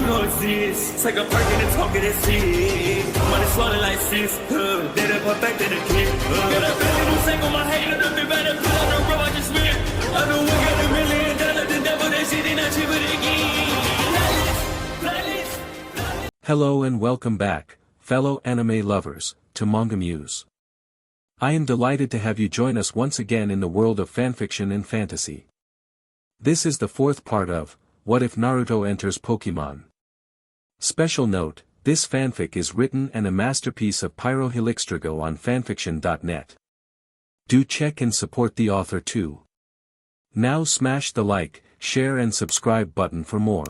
You know it's this. Take a perk and a talk of that shit. Money swallowing like sis. Did it perfect in the kid. Got a billion who sang on my head. Look up better. Put on the road I just spent. I know we got $1 million. The devil that shit ain't not cheaper again. Hello and welcome back, fellow anime lovers, to MangaMuse. I am delighted to have you join us once again in the world of fanfiction and fantasy. This is the fourth part of What If Naruto Enters Pokémon? Special note, this fanfic is written and a masterpiece of pyrohelixdrago on FANFICTIONnet. Do check and support the author too. Now smash the like, share and subscribe button for more.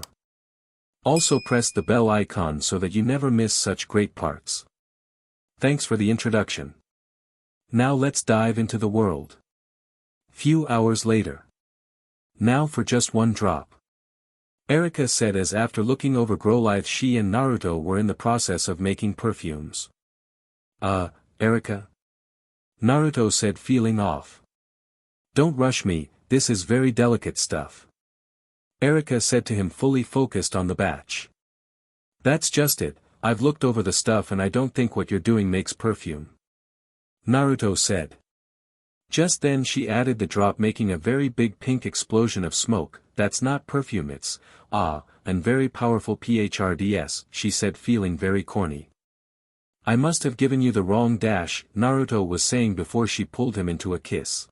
Also press the bell icon so that you never miss such great parts. Thanks for the introduction. Now let's dive into the world. Few hours later. Now for just one drop. Erika said as after looking over Growlife she and Naruto were in the process of making perfumes. Erika? Naruto said feeling off. Don't rush me, this is very delicate stuff. Erika said to him fully focused on the batch. That's just it, I've looked over the stuff and I don't think what you're doing makes perfume. Naruto said. Just then she added the drop making a very big pink explosion of smoke, that's not perfume it's, and very powerful PHRDS, she said feeling very corny. I must have given you the wrong dash, Naruto was saying before she pulled him into a kiss.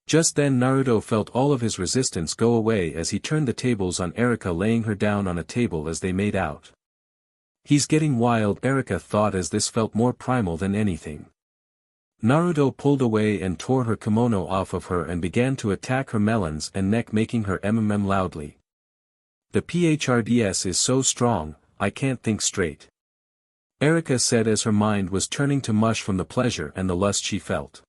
Just then Naruto felt all of his resistance go away as he turned the tables on Erika laying her down on a table as they made out. He's getting wild Erika thought as this felt more primal than anything. Naruto pulled away and tore her kimono off of her and began to attack her melons and neck making her loudly. The PHRDS is so strong, I can't think straight. Erika said as her mind was turning to mush from the pleasure and the lust she felt.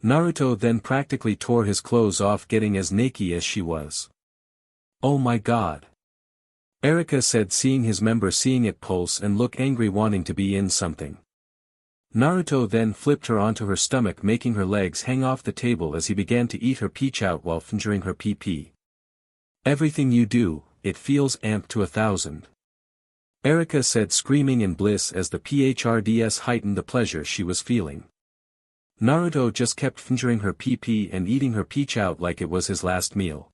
Naruto then practically tore his clothes off getting as naked as she was. Oh my god. Erika said seeing his member seeing it pulse and look angry wanting to be in something. Naruto then flipped her onto her stomach making her legs hang off the table as he began to eat her peach out while fingering her pee-pee. Everything you do, it feels amped to 1,000. Erika said screaming in bliss as the PHRDS heightened the pleasure she was feeling. Naruto just kept fingering her pee-pee and eating her peach out like it was his last meal.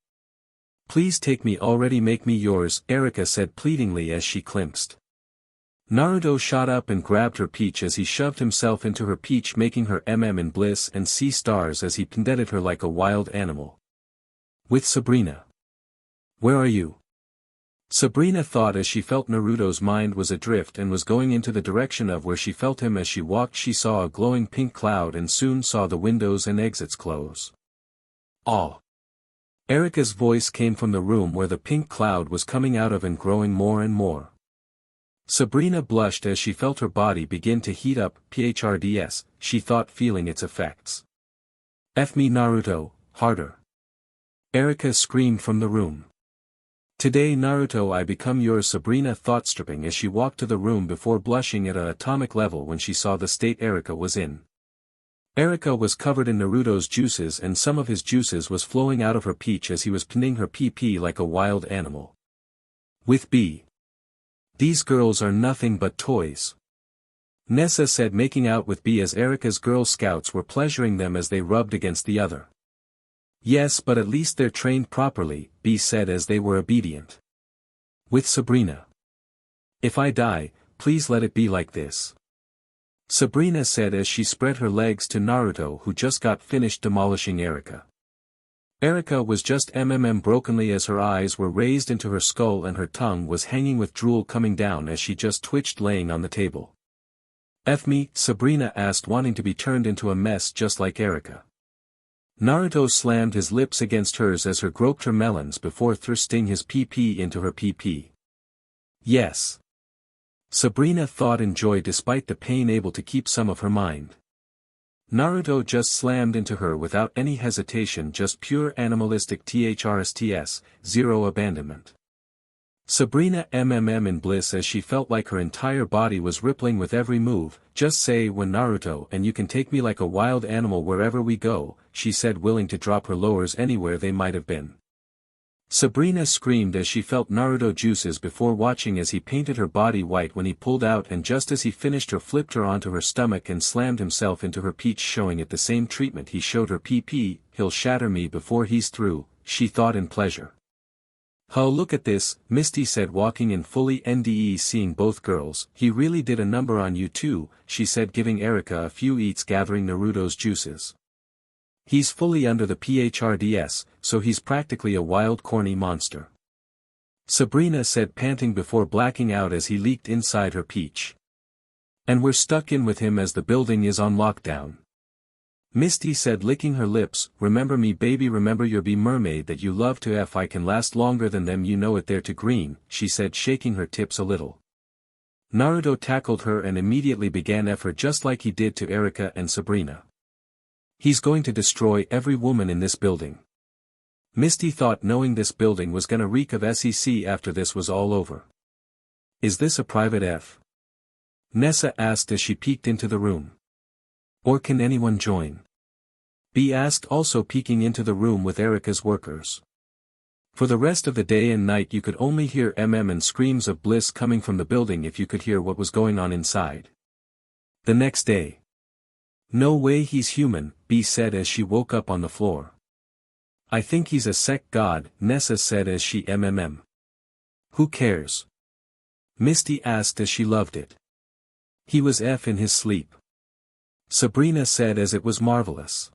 Please take me already make me yours, Erika said pleadingly as she clenched. Naruto shot up and grabbed her peach as he shoved himself into her peach making her in bliss and see stars as he pended her like a wild animal. With Sabrina. Where are you? Sabrina thought as she felt Naruto's mind was adrift and was going into the direction of where she felt him as she walked she saw a glowing pink cloud and soon saw the windows and exits close. Aw. Erika's voice came from the room where the pink cloud was coming out of and growing more and more. Sabrina blushed as she felt her body begin to heat up, PHRDS, she thought feeling its effects. F me Naruto, harder. Erika screamed from the room. Today Naruto I become yours Sabrina thought stripping as she walked to the room before blushing at an atomic level when she saw the state Erika was in. Erika was covered in Naruto's juices and some of his juices was flowing out of her peach as he was pinning her pee-pee like a wild animal. With B. These girls are nothing but toys. Nessa said making out with B as Erika's Girl Scouts were pleasuring them as they rubbed against the other. Yes but at least they're trained properly, B said as they were obedient. With Sabrina. If I die, please let it be like this. Sabrina said as she spread her legs to Naruto who just got finished demolishing Erika. Erika was just brokenly as her eyes were raised into her skull and her tongue was hanging with drool coming down as she just twitched laying on the table. F me, Sabrina asked wanting to be turned into a mess just like Erika. Naruto slammed his lips against hers as her groped her melons before thrusting his pee-pee into her pee-pee. Yes. Sabrina thought in joy despite the pain able to keep some of her mind. Naruto just slammed into her without any hesitation just pure animalistic THRSTS, zero abandonment. Sabrina in bliss as she felt like her entire body was rippling with every move, just say when Naruto and you can take me like a wild animal wherever we go, she said willing to drop her lowers anywhere they might have been. Sabrina screamed as she felt Naruto juices before watching as he painted her body white when he pulled out, and just as he finished her flipped her onto her stomach and slammed himself into her peach, showing it the same treatment he showed her PP. He'll shatter me before he's through, she thought in pleasure. Oh, look at this, Misty said, walking in fully NDE. Seeing both girls. He really did a number on you too, she said, giving Erika a few eats, gathering Naruto's juices. He's fully under the PHRDS, so he's practically a wild corny monster. Sabrina said, panting before blacking out as he leaked inside her peach. And we're stuck in with him as the building is on lockdown. Misty said, licking her lips, remember me baby, remember your bee mermaid that you love to F. I can last longer than them, you know it. There to green, she said, shaking her tips a little. Naruto tackled her and immediately began F her just like he did to Erika and Sabrina. He's going to destroy every woman in this building. Misty thought, knowing this building was gonna reek of SEC after this was all over. Is this a private F? Nessa asked as she peeked into the room. Or can anyone join? B asked, also peeking into the room with Erika's workers. For the rest of the day and night you could only hear and screams of bliss coming from the building if you could hear what was going on inside. The next day. No way he's human, B said as she woke up on the floor. I think he's a sect god, Nessa said as she Who cares? Misty asked as she loved it. He was F in his sleep. Sabrina said as it was marvelous.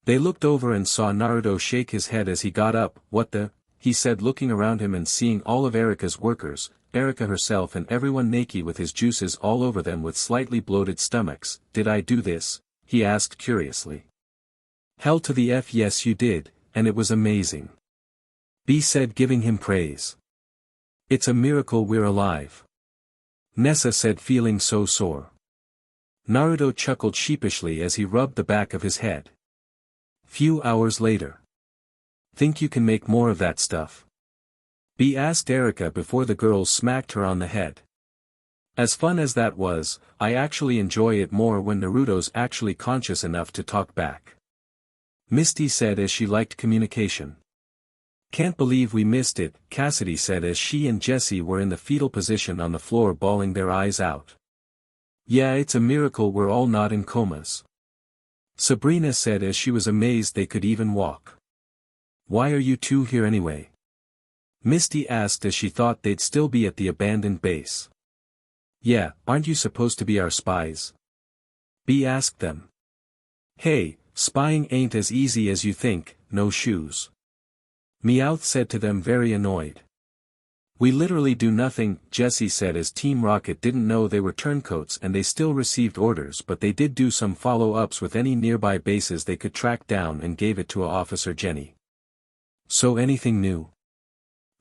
They looked over and saw Naruto shake his head as he got up. What the? He said, looking around him and seeing all of Erika's workers, Erika herself and everyone naked with his juices all over them with slightly bloated stomachs. Did I do this? He asked curiously. Hell to the F, yes you did, and it was amazing. B said, giving him praise. It's a miracle we're alive. Nessa said, feeling so sore. Naruto chuckled sheepishly as he rubbed the back of his head. Few hours later. Think you can make more of that stuff? B asked Erika before the girls smacked her on the head. As fun as that was, I actually enjoy it more when Naruto's actually conscious enough to talk back. Misty said as she liked communication. Can't believe we missed it, Cassidy said as she and Jessie were in the fetal position on the floor bawling their eyes out. Yeah, it's a miracle we're all not in comas. Sabrina said as she was amazed they could even walk. Why are you two here anyway? Misty asked as she thought they'd still be at the abandoned base. Yeah, aren't you supposed to be our spies? B asked them. Hey, spying ain't as easy as you think, no shoes. Meowth said to them, very annoyed. We literally do nothing, Jessie said as Team Rocket didn't know they were turncoats and they still received orders, but they did do some follow-ups with any nearby bases they could track down and gave it to Officer Jenny. So anything new?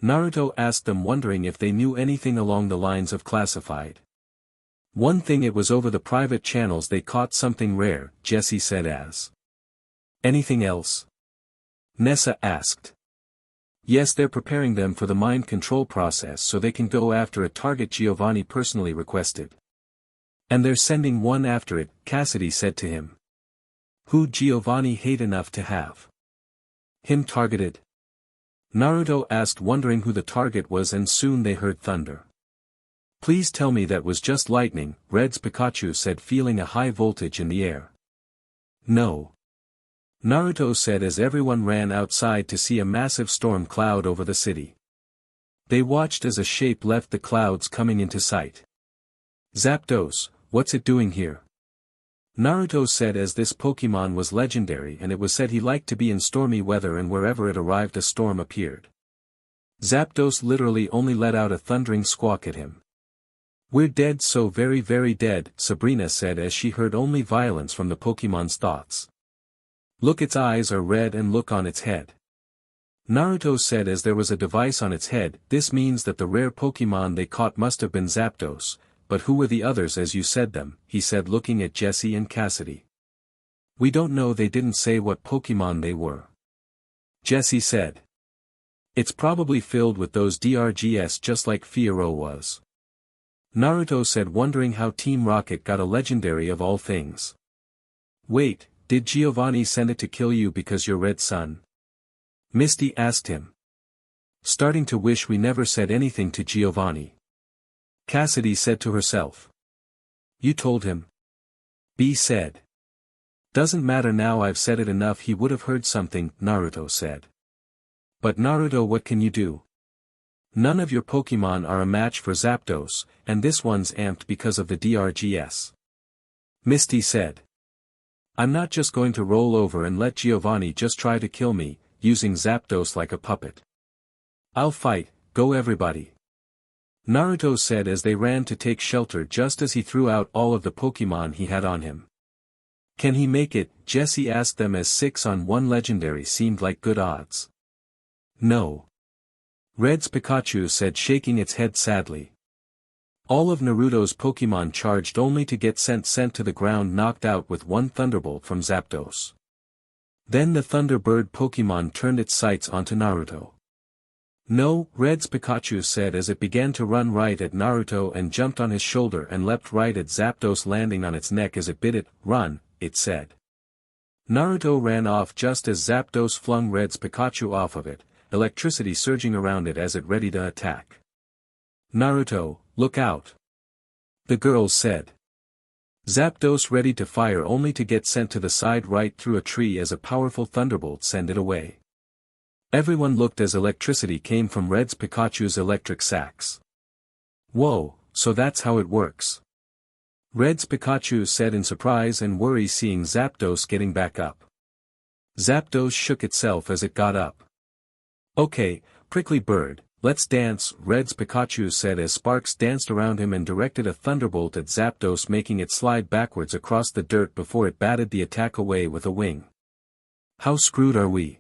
Naruto asked them, wondering if they knew anything along the lines of classified. One thing, it was over the private channels they caught something rare, Jessie said as. Anything else? Nessa asked. Yes, they're preparing them for the mind control process so they can go after a target Giovanni personally requested. And they're sending one after it, Cassidy said to him. Who'd Giovanni hate enough to have him targeted? Naruto asked, wondering who the target was, and soon they heard thunder. Please tell me that was just lightning, Red's Pikachu said, feeling a high voltage in the air. No. Naruto said as everyone ran outside to see a massive storm cloud over the city. They watched as a shape left the clouds coming into sight. Zapdos, what's it doing here? Naruto said as this Pokemon was legendary and it was said he liked to be in stormy weather and wherever it arrived a storm appeared. Zapdos literally only let out a thundering squawk at him. We're dead, so very very dead, Sabrina said as she heard only violence from the Pokemon's thoughts. Look, its eyes are red and look on its head. Naruto said as there was a device on its head. This means that the rare Pokemon they caught must have been Zapdos, but who were the others as you said them, he said, looking at Jessie and Cassidy. We don't know, they didn't say what Pokemon they were. Jessie said. It's probably filled with those DRGs just like Fiero was. Naruto said, wondering how Team Rocket got a legendary of all things. Wait. Did Giovanni send it to kill you because you're Red Sun? Misty asked him. Starting to wish we never said anything to Giovanni. Cassidy said to herself. You told him? B said. Doesn't matter now, I've said it enough, he would have heard something, Naruto said. But Naruto, what can you do? None of your Pokemon are a match for Zapdos, and this one's amped because of the DRGS. Misty said. I'm not just going to roll over and let Giovanni just try to kill me, using Zapdos like a puppet. I'll fight, go everybody. Naruto said as they ran to take shelter just as he threw out all of the Pokemon he had on him. Can he make it? Jesse asked them as 6 on 1 legendary seemed like good odds. No. Red's Pikachu said, shaking its head sadly. All of Naruto's Pokemon charged only to get sent to the ground, knocked out with one Thunderbolt from Zapdos. Then the Thunderbird Pokemon turned its sights onto Naruto. No, Red's Pikachu said as it began to run right at Naruto and jumped on his shoulder and leapt right at Zapdos, landing on its neck as it bit it. Run, it said. Naruto ran off just as Zapdos flung Red's Pikachu off of it, electricity surging around it as it ready to attack. Naruto, look out! The girls said. Zapdos ready to fire only to get sent to the side right through a tree as a powerful thunderbolt sent it away. Everyone looked as electricity came from Red's Pikachu's electric sacks. Whoa, so that's how it works. Red's Pikachu said in surprise and worry, seeing Zapdos getting back up. Zapdos shook itself as it got up. Okay, Prickly Bird, let's dance, Red's Pikachu said as sparks danced around him and directed a thunderbolt at Zapdos, making it slide backwards across the dirt before it batted the attack away with a wing. How screwed are we?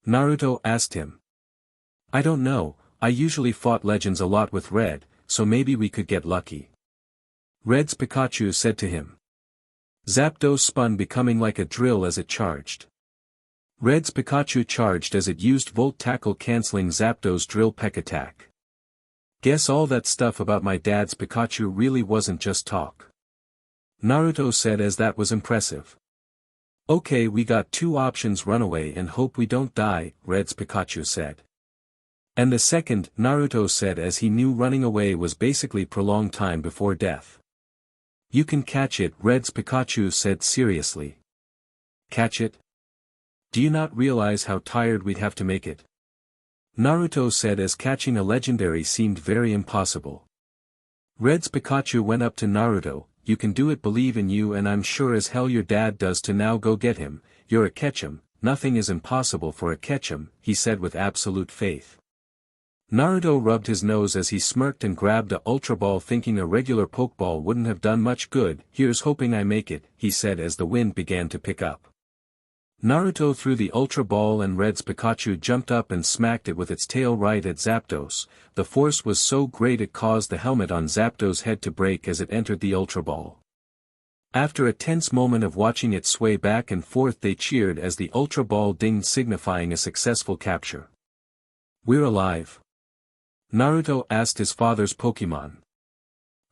Naruto asked him. I don't know, I usually fought legends a lot with Red, so maybe we could get lucky. Red's Pikachu said to him. Zapdos spun, becoming like a drill as it charged. Red's Pikachu charged as it used Volt Tackle, cancelling Zapdos' Drill Peck attack. Guess all that stuff about my dad's Pikachu really wasn't just talk. Naruto said as that was impressive. Okay, we got 2 options, run away and hope we don't die, Red's Pikachu said. And the second, Naruto said as he knew running away was basically prolonged time before death. You can catch it, Red's Pikachu said seriously. Catch it? Do you not realize how tired we'd have to make it? Naruto said as catching a legendary seemed very impossible. Red's Pikachu went up to Naruto, you can do it, believe in you, and I'm sure as hell your dad does too. Now go get him, you're a Ketchum, nothing is impossible for a Ketchum, he said with absolute faith. Naruto rubbed his nose as he smirked and grabbed a Ultra Ball, thinking a regular Pokeball wouldn't have done much good. Here's hoping I make it, he said as the wind began to pick up. Naruto threw the Ultra Ball and Red's Pikachu jumped up and smacked it with its tail right at Zapdos. The force was so great it caused the helmet on Zapdos' head to break as it entered the Ultra Ball. After a tense moment of watching it sway back and forth, they cheered as the Ultra Ball dinged, signifying a successful capture. We're alive? Naruto asked his father's Pokemon.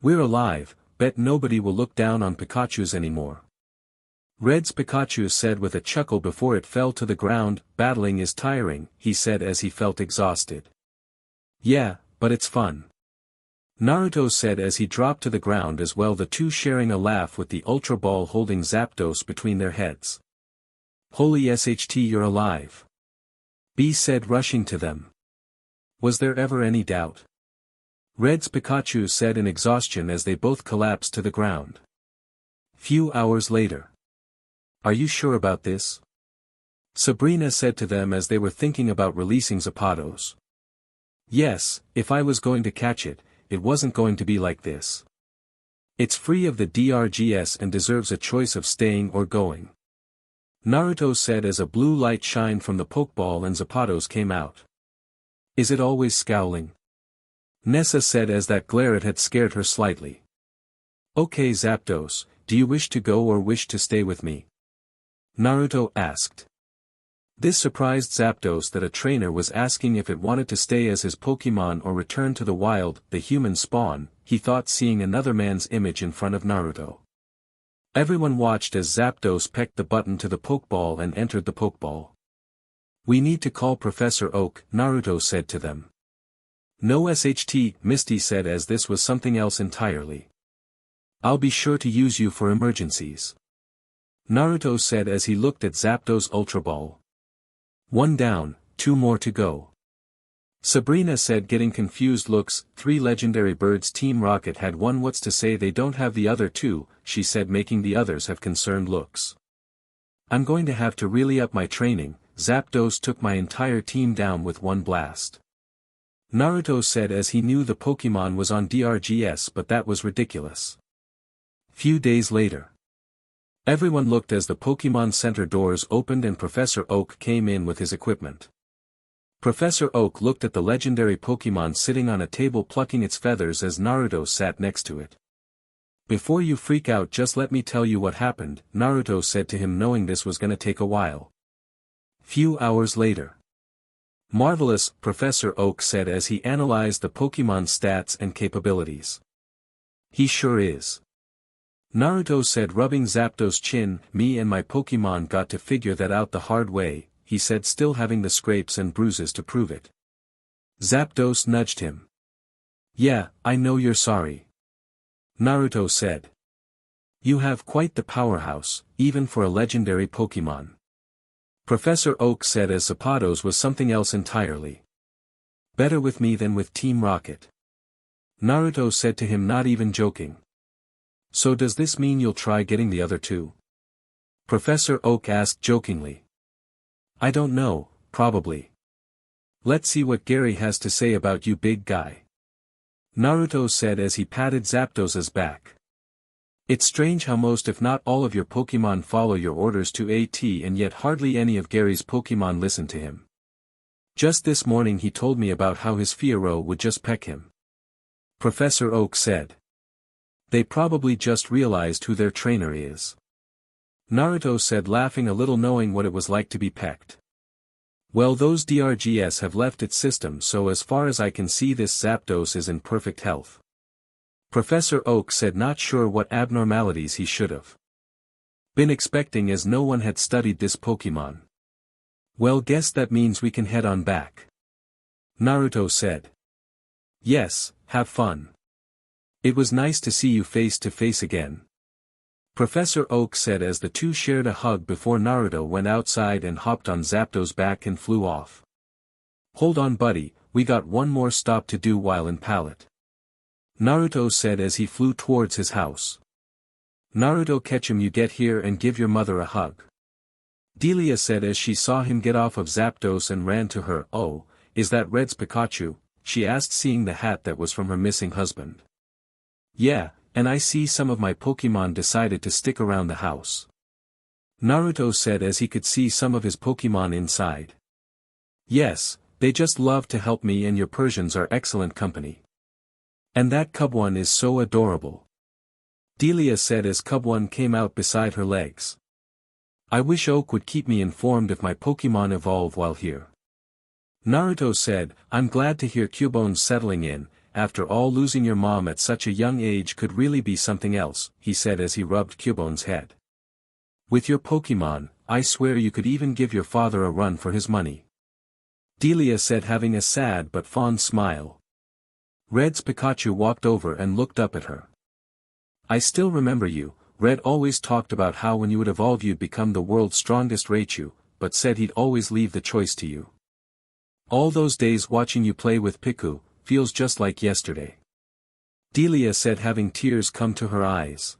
We're alive, bet nobody will look down on Pikachus anymore. Red's Pikachu said with a chuckle before it fell to the ground. Battling is tiring, he said as he felt exhausted. Yeah, but it's fun. Naruto said as he dropped to the ground as well, the two sharing a laugh with the Ultra Ball holding Zapdos between their heads. Holy SHT, you're alive. B said, rushing to them. Was there ever any doubt? Red's Pikachu said in exhaustion as they both collapsed to the ground. Few hours later. Are you sure about this? Sabrina said to them as they were thinking about releasing Zapdos. Yes, if I was going to catch it, it wasn't going to be like this. It's free of the DRGS and deserves a choice of staying or going. Naruto said as a blue light shined from the Pokeball and Zapdos came out. Is it always scowling? Nessa said as that glare it had scared her slightly. Okay Zapdos, do you wish to go or wish to stay with me? Naruto asked. This surprised Zapdos that a trainer was asking if it wanted to stay as his Pokemon or return to the wild, the human spawn. He thought, seeing another man's image in front of Naruto. Everyone watched as Zapdos pecked the button to the Pokeball and entered the Pokeball. We need to call Professor Oak, Naruto said to them. No SHT, Misty said as this was something else entirely. I'll be sure to use you for emergencies. Naruto said as he looked at Zapdos Ultra Ball. 1 down, 2 more to go. Sabrina said getting confused looks, 3 legendary birds Team Rocket had one what's to say they don't have the other 2, she said making the others have concerned looks. I'm going to have to really up my training, Zapdos took my entire team down with 1 blast. Naruto said as he knew the Pokémon was on DRGS but that was ridiculous. Few days later. Everyone looked as the Pokémon Center doors opened and Professor Oak came in with his equipment. Professor Oak looked at the legendary Pokémon sitting on a table plucking its feathers as Naruto sat next to it. Before you freak out just let me tell you what happened, Naruto said to him knowing this was gonna take a while. Few hours later. Marvelous, Professor Oak said as he analyzed the Pokémon stats and capabilities. He sure is. Naruto said rubbing Zapdos' chin, me and my Pokémon got to figure that out the hard way, he said still having the scrapes and bruises to prove it. Zapdos nudged him. Yeah, I know you're sorry. Naruto said. You have quite the powerhouse, even for a legendary Pokémon. Professor Oak said as Zapdos was something else entirely. Better with me than with Team Rocket. Naruto said to him not even joking. So does this mean you'll try getting the other 2? Professor Oak asked jokingly. I don't know, probably. Let's see what Gary has to say about you big guy. Naruto said as he patted Zapdos's back. It's strange how most if not all of your Pokémon follow your orders to a T and yet hardly any of Gary's Pokémon listen to him. Just this morning he told me about how his Fiero would just peck him. Professor Oak said. They probably just realized who their trainer is. Naruto said laughing a little knowing what it was like to be pecked. Well those DRGS have left its system so as far as I can see this Zapdos is in perfect health. Professor Oak said not sure what abnormalities he should have been expecting as no one had studied this Pokémon. Well guess that means we can head on back. Naruto said. Yes, have fun. It was nice to see you face to face again. Professor Oak said as the two shared a hug before Naruto went outside and hopped on Zapdos' back and flew off. Hold on buddy, we got one more stop to do while in Palette. Naruto said as he flew towards his house. Naruto catch him you get here and give your mother a hug. Delia said as she saw him get off of Zapdos and ran to her. Oh, is that Red's Pikachu? She asked seeing the hat that was from her missing husband. Yeah, and I see some of my Pokémon decided to stick around the house. Naruto said as he could see some of his Pokémon inside. Yes, they just love to help me and your Persians are excellent company. And that Cubone is so adorable. Delia said as Cubone came out beside her legs. I wish Oak would keep me informed if my Pokémon evolve while here. Naruto said, I'm glad to hear Cubone's settling in. After all losing your mom at such a young age could really be something else, he said as he rubbed Cubone's head. With your Pokémon, I swear you could even give your father a run for his money. Delia said having a sad but fond smile. Red's Pikachu walked over and looked up at her. I still remember you, Red always talked about how when you would evolve you'd become the world's strongest Raichu, but said he'd always leave the choice to you. All those days watching you play with Piku, feels just like yesterday. Delia said having tears come to her eyes.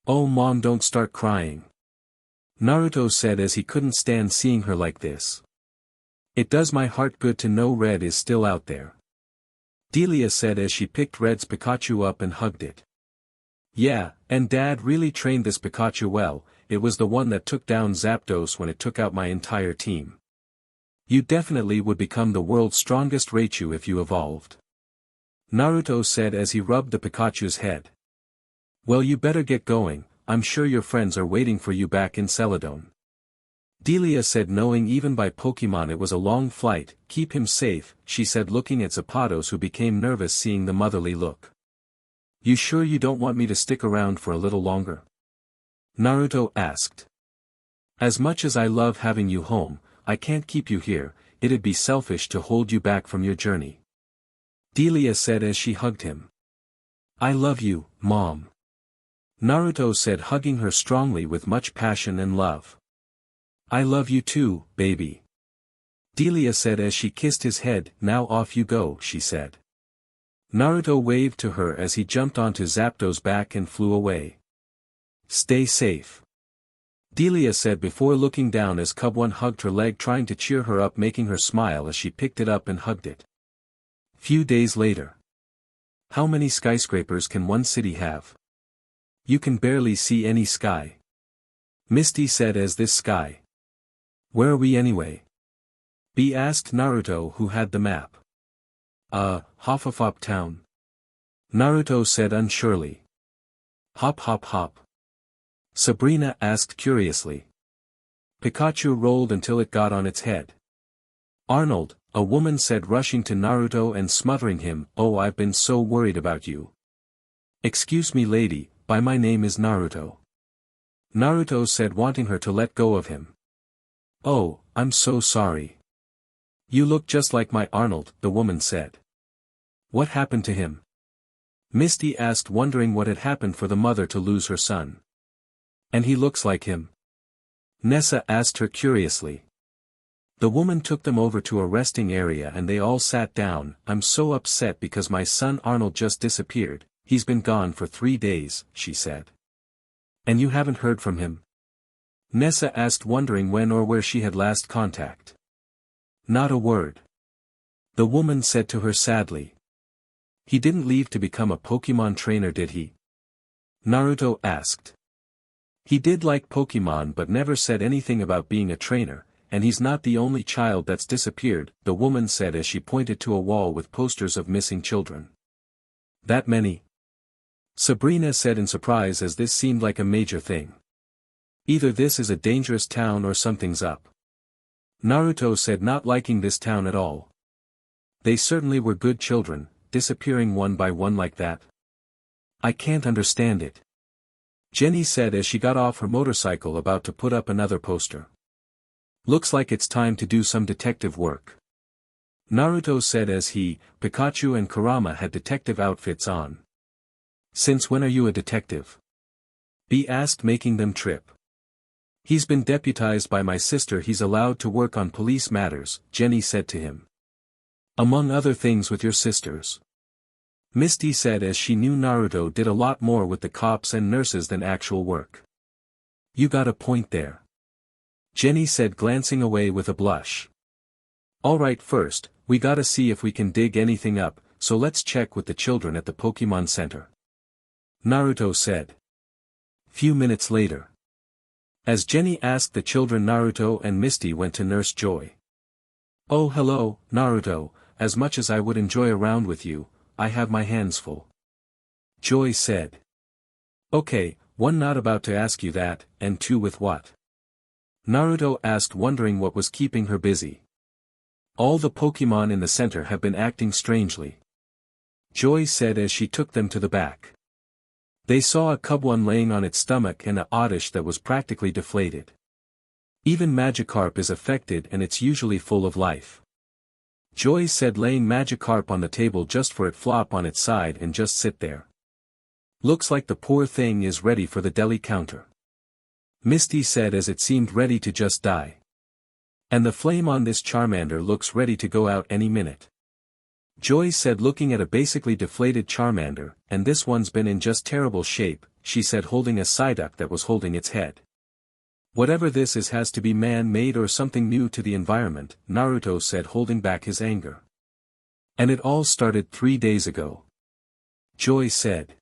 Oh mom don't start crying. Naruto said as he couldn't stand seeing her like this. It does my heart good to know Red is still out there. Delia said as she picked Red's Pikachu up and hugged it. Yeah, and Dad really trained this Pikachu well, it was the one that took down Zapdos when it took out my entire team. You definitely would become the world's strongest Raichu if you evolved. Naruto said as he rubbed the Pikachu's head. Well you better get going, I'm sure your friends are waiting for you back in Celadon. Delia said knowing even by Pokemon it was a long flight, keep him safe, she said looking at Zapdos who became nervous seeing the motherly look. You sure you don't want me to stick around for a little longer? Naruto asked. As much as I love having you home, I can't keep you here, it'd be selfish to hold you back from your journey. Delia said as she hugged him. I love you, Mom. Naruto said, hugging her strongly with much passion and love. I love you too, baby. Delia said as she kissed his head. Now off you go, she said. Naruto waved to her as he jumped onto Zapdo's back and flew away. Stay safe. Delia said before looking down as Cub1 hugged her leg, trying to cheer her up, making her smile as she picked it up and hugged it. Few days later. How many skyscrapers can one city have? You can barely see any sky. Misty said as this sky. Where are we anyway? B asked Naruto, who had the map. Hufflepuff town. Naruto said unsurely. Hop hop hop. Sabrina asked curiously. Pikachu rolled until it got on its head. Arnold, a woman said, rushing to Naruto and smothering him. Oh, I've been so worried about you. Excuse me, lady, but my name is Naruto. Naruto said, wanting her to let go of him. Oh, I'm so sorry. You look just like my Arnold, the woman said. What happened to him? Misty asked, wondering what had happened for the mother to lose her son. And he looks like him? Nessa asked her curiously. The woman took them over to a resting area and they all sat down. I'm so upset because my son Arnold just disappeared. He's been gone for 3 days, she said. And you haven't heard from him? Nessa asked, wondering when or where she had last contact. Not a word. The woman said to her sadly. He didn't leave to become a Pokémon trainer, did he? Naruto asked. He did like Pokémon but never said anything about being a trainer, and he's not the only child that's disappeared, the woman said as she pointed to a wall with posters of missing children. That many? Sabrina said in surprise, as this seemed like a major thing. Either this is a dangerous town or something's up. Naruto said, not liking this town at all. They certainly were good children, disappearing one by one like that. I can't understand it. Jenny said as she got off her motorcycle, about to put up another poster. Looks like it's time to do some detective work. Naruto said as he, Pikachu and Kurama had detective outfits on. Since when are you a detective? B asked, making them trip. He's been deputized by my sister, he's allowed to work on police matters, Jenny said to him. Among other things with your sisters. Misty said as she knew Naruto did a lot more with the cops and nurses than actual work. You got a point there. Jenny said, glancing away with a blush. Alright, first, we gotta see if we can dig anything up, so let's check with the children at the Pokemon Center. Naruto said. Few minutes later. As Jenny asked the children, Naruto and Misty went to Nurse Joy. Oh hello, Naruto, as much as I would enjoy a round with you, I have my hands full. Joy said. Okay, 1, not about to ask you that, and 2, with what? Naruto asked, wondering what was keeping her busy. All the Pokemon in the center have been acting strangely. Joy said as she took them to the back. They saw a Cub1 laying on its stomach and a Oddish that was practically deflated. Even Magikarp is affected and it's usually full of life. Joy said, laying Magikarp on the table just for it flop on its side and just sit there. Looks like the poor thing is ready for the deli counter. Misty said as it seemed ready to just die. And the flame on this Charmander looks ready to go out any minute. Joy said, looking at a basically deflated Charmander, and this one's been in just terrible shape, she said, holding a Psyduck that was holding its head. Whatever this is has to be man-made or something new to the environment, Naruto said, holding back his anger. And it all started 3 days ago. Joy said.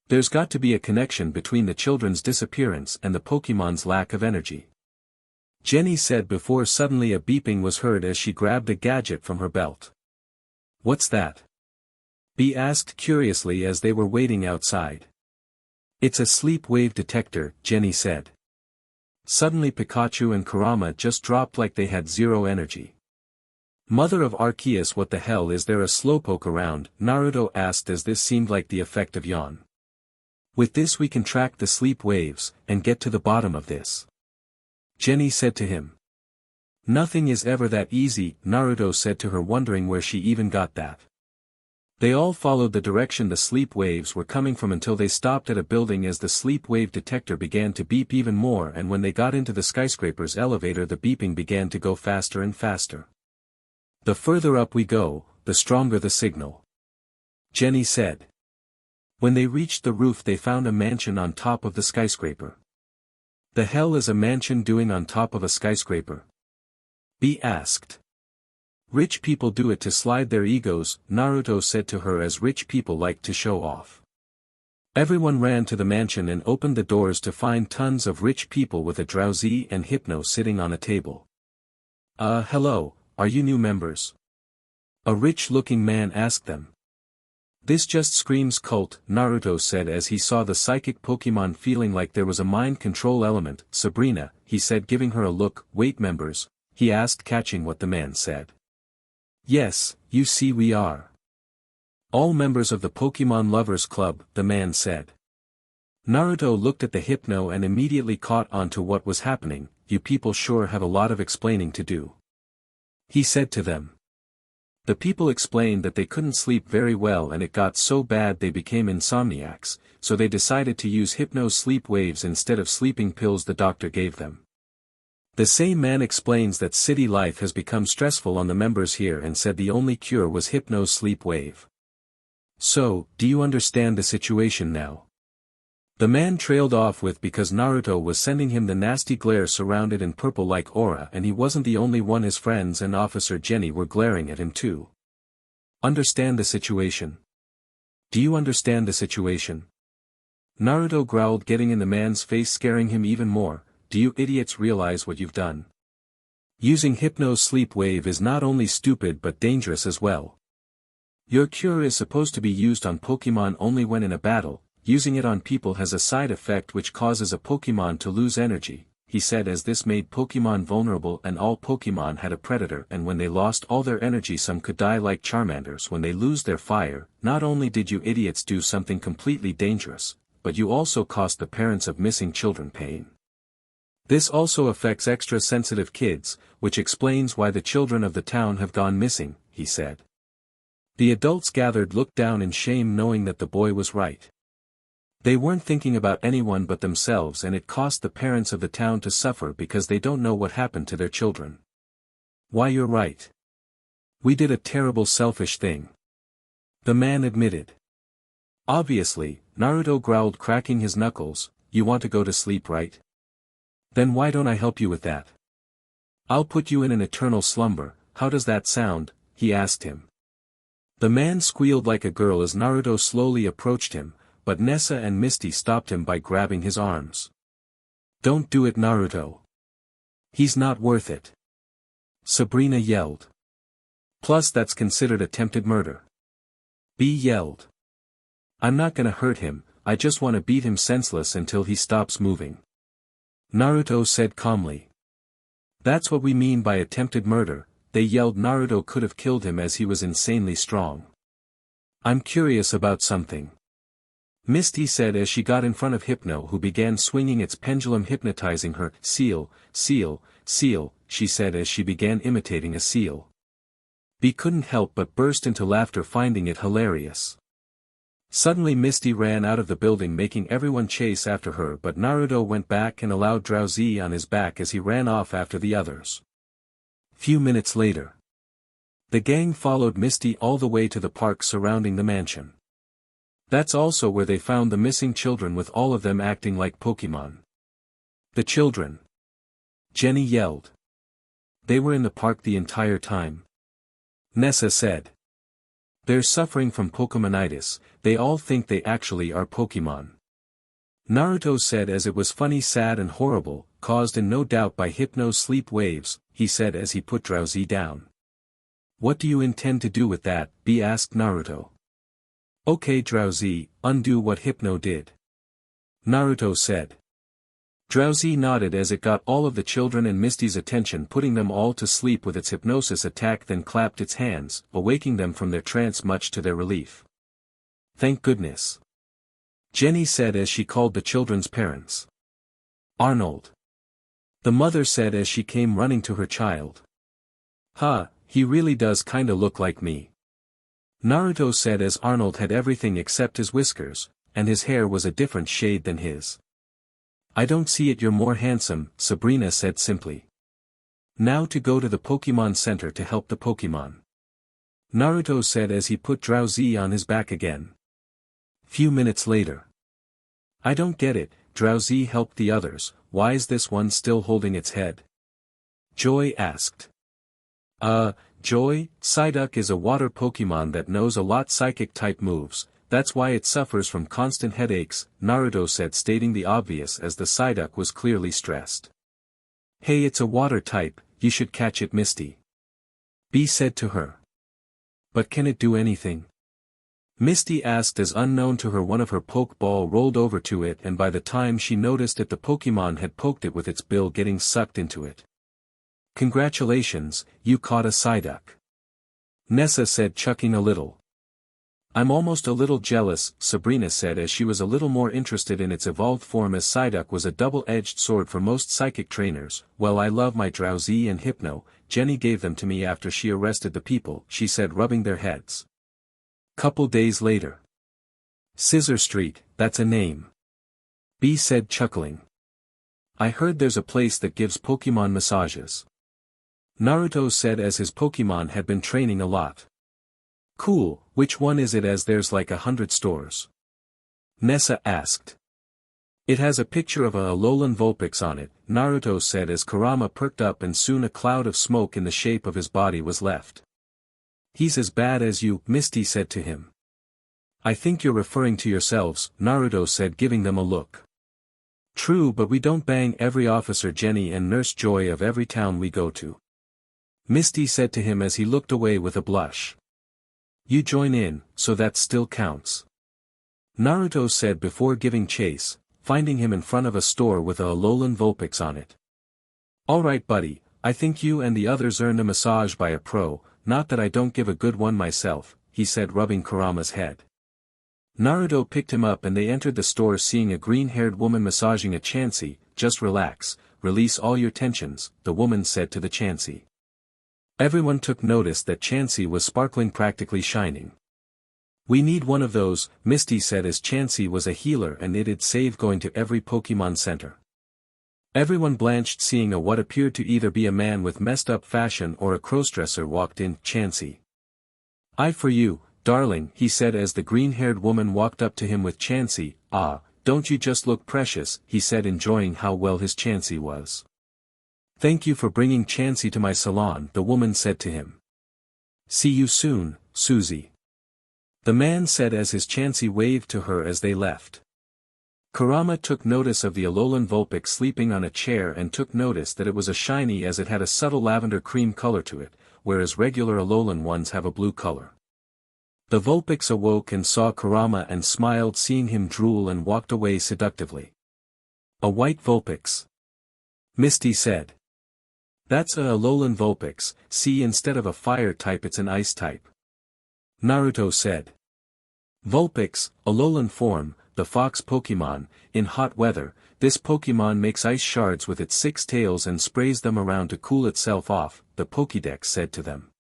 There's got to be a connection between the children's disappearance and the Pokemon's lack of energy. Jenny said before suddenly a beeping was heard as she grabbed a gadget from her belt. What's that? B asked curiously as they were waiting outside. It's a sleep wave detector, Jenny said. Suddenly Pikachu and Kurama just dropped like they had zero energy. Mother of Arceus, what the hell, is there a Slowpoke around? Naruto asked as this seemed like the effect of yawn. With this we can track the sleep waves, and get to the bottom of this. Jenny said to him. Nothing is ever that easy, Naruto said to her, wondering where she even got that. They all followed the direction the sleep waves were coming from until they stopped at a building as the sleep wave detector began to beep even more, and when they got into the skyscraper's elevator the beeping began to go faster and faster. The further up we go, the stronger the signal, Jenny said. When they reached the roof they found a mansion on top of the skyscraper. The hell is a mansion doing on top of a skyscraper? B asked. Rich people do it to slide their egos, Naruto said to her, as rich people like to show off. Everyone ran to the mansion and opened the doors to find tons of rich people with a drowsy and Hypno sitting on a table. Hello, are you new members? A rich-looking man asked them. This just screams cult, Naruto said as he saw the psychic Pokemon, feeling like there was a mind control element. Sabrina, he said, giving her a look. Wait, members? He asked, catching what the man said. Yes, you see we are. All members of the Pokemon Lovers Club, the man said. Naruto looked at the Hypno and immediately caught on to what was happening. You people sure have a lot of explaining to do, he said to them. The people explained that they couldn't sleep very well and it got so bad they became insomniacs, so they decided to use Hypno's sleep waves instead of sleeping pills the doctor gave them. The same man explains that city life has become stressful on the members here and said the only cure was Hypno's sleep wave. So, do you understand the situation now? The man trailed off with, because Naruto was sending him the nasty glare surrounded in purple-like aura, and he wasn't the only one. His friends and Officer Jenny were glaring at him too. Understand the situation? Do you understand the situation? Naruto growled, getting in the man's face, scaring him even more. Do you idiots realize what you've done? Using Hypno's sleep wave is not only stupid but dangerous as well. Your cure is supposed to be used on Pokemon only when in a battle. Using it on people has a side effect which causes a Pokemon to lose energy, he said, as this made Pokemon vulnerable and all Pokemon had a predator, and when they lost all their energy some could die like Charmanders when they lose their fire. Not only did you idiots do something completely dangerous, but you also cost the parents of missing children pain. This also affects extra sensitive kids, which explains why the children of the town have gone missing, he said. The adults gathered looked down in shame, knowing that the boy was right. They weren't thinking about anyone but themselves, and it cost the parents of the town to suffer because they don't know what happened to their children. Why, you're right. We did a terrible selfish thing, the man admitted. Obviously, Naruto growled, cracking his knuckles. You want to go to sleep, right? Then why don't I help you with that? I'll put you in an eternal slumber. How does that sound? He asked him. The man squealed like a girl as Naruto slowly approached him, but Nessa and Misty stopped him by grabbing his arms. Don't do it, Naruto. He's not worth it, Sabrina yelled. Plus that's considered attempted murder. B yelled. I'm not gonna hurt him, I just wanna beat him senseless until he stops moving, Naruto said calmly. That's what we mean by attempted murder, they yelled. Naruto could have killed him as he was insanely strong. I'm curious about something, Misty said as she got in front of Hypno, who began swinging its pendulum, hypnotizing her. Seal, seal, seal, she said as she began imitating a seal. B couldn't help but burst into laughter, finding it hilarious. Suddenly Misty ran out of the building, making everyone chase after her, but Naruto went back and allowed Drowsy on his back as he ran off after the others. Few minutes later, the gang followed Misty all the way to the park surrounding the mansion. That's also where they found the missing children, with all of them acting like Pokemon. The children, Jenny yelled. They were in the park the entire time, Nessa said. They're suffering from Pokemonitis, they all think they actually are Pokemon, Naruto said, as it was funny, sad and horrible, caused in no doubt by Hypno's sleep waves, he said as he put Drowsy down. What do you intend to do with that? B asked Naruto. Okay, Drowsy, undo what Hypno did, Naruto said. Drowsy nodded as it got all of the children and Misty's attention, putting them all to sleep with its hypnosis attack, then clapped its hands, awaking them from their trance much to their relief. Thank goodness, Jenny said as she called the children's parents. Arnold, The mother said as she came running to her child. "Huh, he really does kinda look like me." Naruto said as Arnold had everything except his whiskers, and his hair was a different shade than his. "I don't see it, you're more handsome," Sabrina said simply. "Now to go to the Pokemon Center to help the Pokemon," Naruto said as he put Drowsy on his back again. Few minutes later. "I don't get it," Drowsy helped the others, "why's this one still holding its head?" Joy asked. Joy, Psyduck is a water Pokemon that knows a lot psychic type moves, that's why it suffers from constant headaches," Naruto said, stating the obvious as the Psyduck was clearly stressed. "Hey, it's a water type, you should catch it, Misty," Bee said to her. "But can it do anything?" Misty asked as unknown to her one of her Pokeball rolled over to it, and by the time she noticed it the Pokemon had poked it with its bill, getting sucked into it. "Congratulations, you caught a Psyduck," Nessa said, chuckling a little. "I'm almost a little jealous," Sabrina said as she was a little more interested in its evolved form, as Psyduck was a double-edged sword for most psychic trainers. "Well, I love my Drowsy and Hypno, Jenny gave them to me after she arrested the people," she said, rubbing their heads. Couple days later. "Scissor Street, that's a name," Bee said, chuckling. "I heard there's a place that gives Pokemon massages," Naruto said as his Pokemon had been training a lot. "Cool, which one is it, as there's like 100 stores?" Nessa asked. "It has a picture of a Alolan Vulpix on it," Naruto said as Kurama perked up, and soon a cloud of smoke in the shape of his body was left. "He's as bad as you," Misty said to him. "I think you're referring to yourselves," Naruto said, giving them a look. "True, but we don't bang every officer, Jenny and Nurse Joy of every town we go to," Misty said to him as he looked away with a blush. "You join in, so that still counts," Naruto said before giving chase, finding him in front of a store with a Alolan Vulpix on it. "Alright buddy, I think you and the others earned a massage by a pro, not that I don't give a good one myself," he said, rubbing Kurama's head. Naruto picked him up and they entered the store, seeing a green-haired woman massaging a Chansey. "Just relax, release all your tensions," the woman said to the Chansey. Everyone took notice that Chansey was sparkling, practically shining. "We need one of those," Misty said as Chansey was a healer and it'd save going to every Pokemon Center. Everyone blanched seeing a what appeared to either be a man with messed up fashion or a crossdresser walked in. Chansey. "I for you, darling," he said as the green-haired woman walked up to him with Chansey. "Ah, don't you just look precious," he said, enjoying how well his Chansey was. "Thank you for bringing Chansey to my salon," the woman said to him. "See you soon, Susie," the man said as his Chansey waved to her as they left. Kurama took notice of the Alolan Vulpix sleeping on a chair and took notice that it was a shiny, as it had a subtle lavender cream color to it, whereas regular Alolan ones have a blue color. The Vulpix awoke and saw Kurama and smiled, seeing him drool, and walked away seductively. "A white Vulpix," Misty said. "That's a Alolan Vulpix, see, instead of a fire type it's an ice type," Naruto said. Vulpix, Alolan form, the fox Pokemon. In hot weather, this Pokemon makes ice shards with its 6 tails and sprays them around to cool itself off, the Pokédex said to them.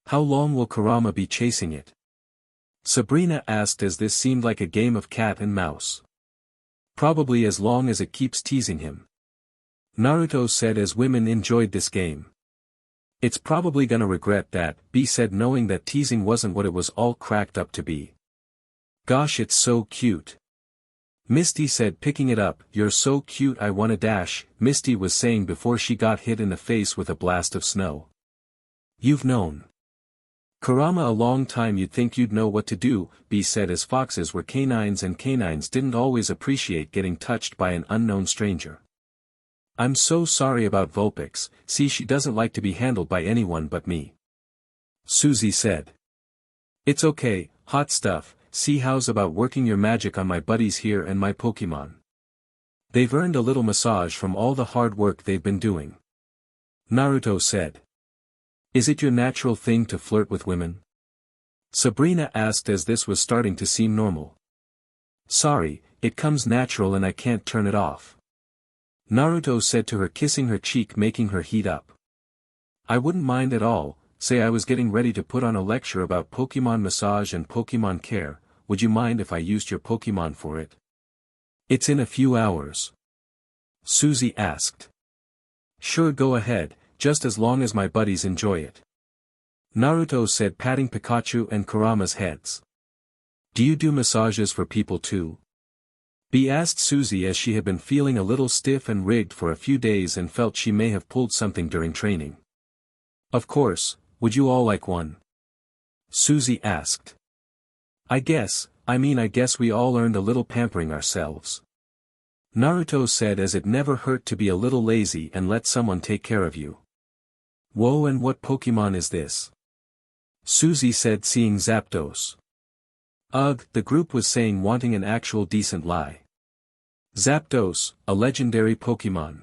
"How long will Kurama be chasing it?" Sabrina asked as this seemed like a game of cat and mouse. "Probably as long as it keeps teasing him," Naruto said as women enjoyed this game. "It's probably gonna regret that," Bee said, knowing that teasing wasn't what it was all cracked up to be. "Gosh, it's so cute," Misty said, picking it up. "You're so cute, I wanna dash," Misty was saying before she got hit in the face with a blast of snow. "You've known Kurama a long time, you'd think you'd know what to do," Bee said as foxes were canines and canines didn't always appreciate getting touched by an unknown stranger. "I'm so sorry about Vulpix, see, she doesn't like to be handled by anyone but me," Susie said. "It's okay, hot stuff, see, how's about working your magic on my buddies here and my Pokemon? They've earned a little massage from all the hard work they've been doing," Naruto said. "Is it your natural thing to flirt with women?" Sabrina asked as this was starting to seem normal. "Sorry, it comes natural and I can't turn it off," Naruto said to her, kissing her cheek, making her heat up. I wouldn't mind at all. Say, I was getting ready to put on a lecture about Pokemon massage and Pokemon care. Would you mind if I used your Pokemon for it? It's in a few hours. Suzy asked. Sure, go ahead, just as long as my buddies enjoy it. Naruto said, patting Pikachu and Kurama's heads. Do you do massages for people too? B asked Suzy, as she had been feeling a little stiff and rigged for a few days and felt she may have pulled something during training. Of course, would you all like one? Suzy asked. I guess we all earned a little pampering ourselves. Naruto said, as it never hurt to be a little lazy and let someone take care of you. Whoa, and what Pokemon is this? Suzy said, seeing Zapdos. Ugh, the group was saying, wanting an actual decent lie. Zapdos, a legendary Pokemon.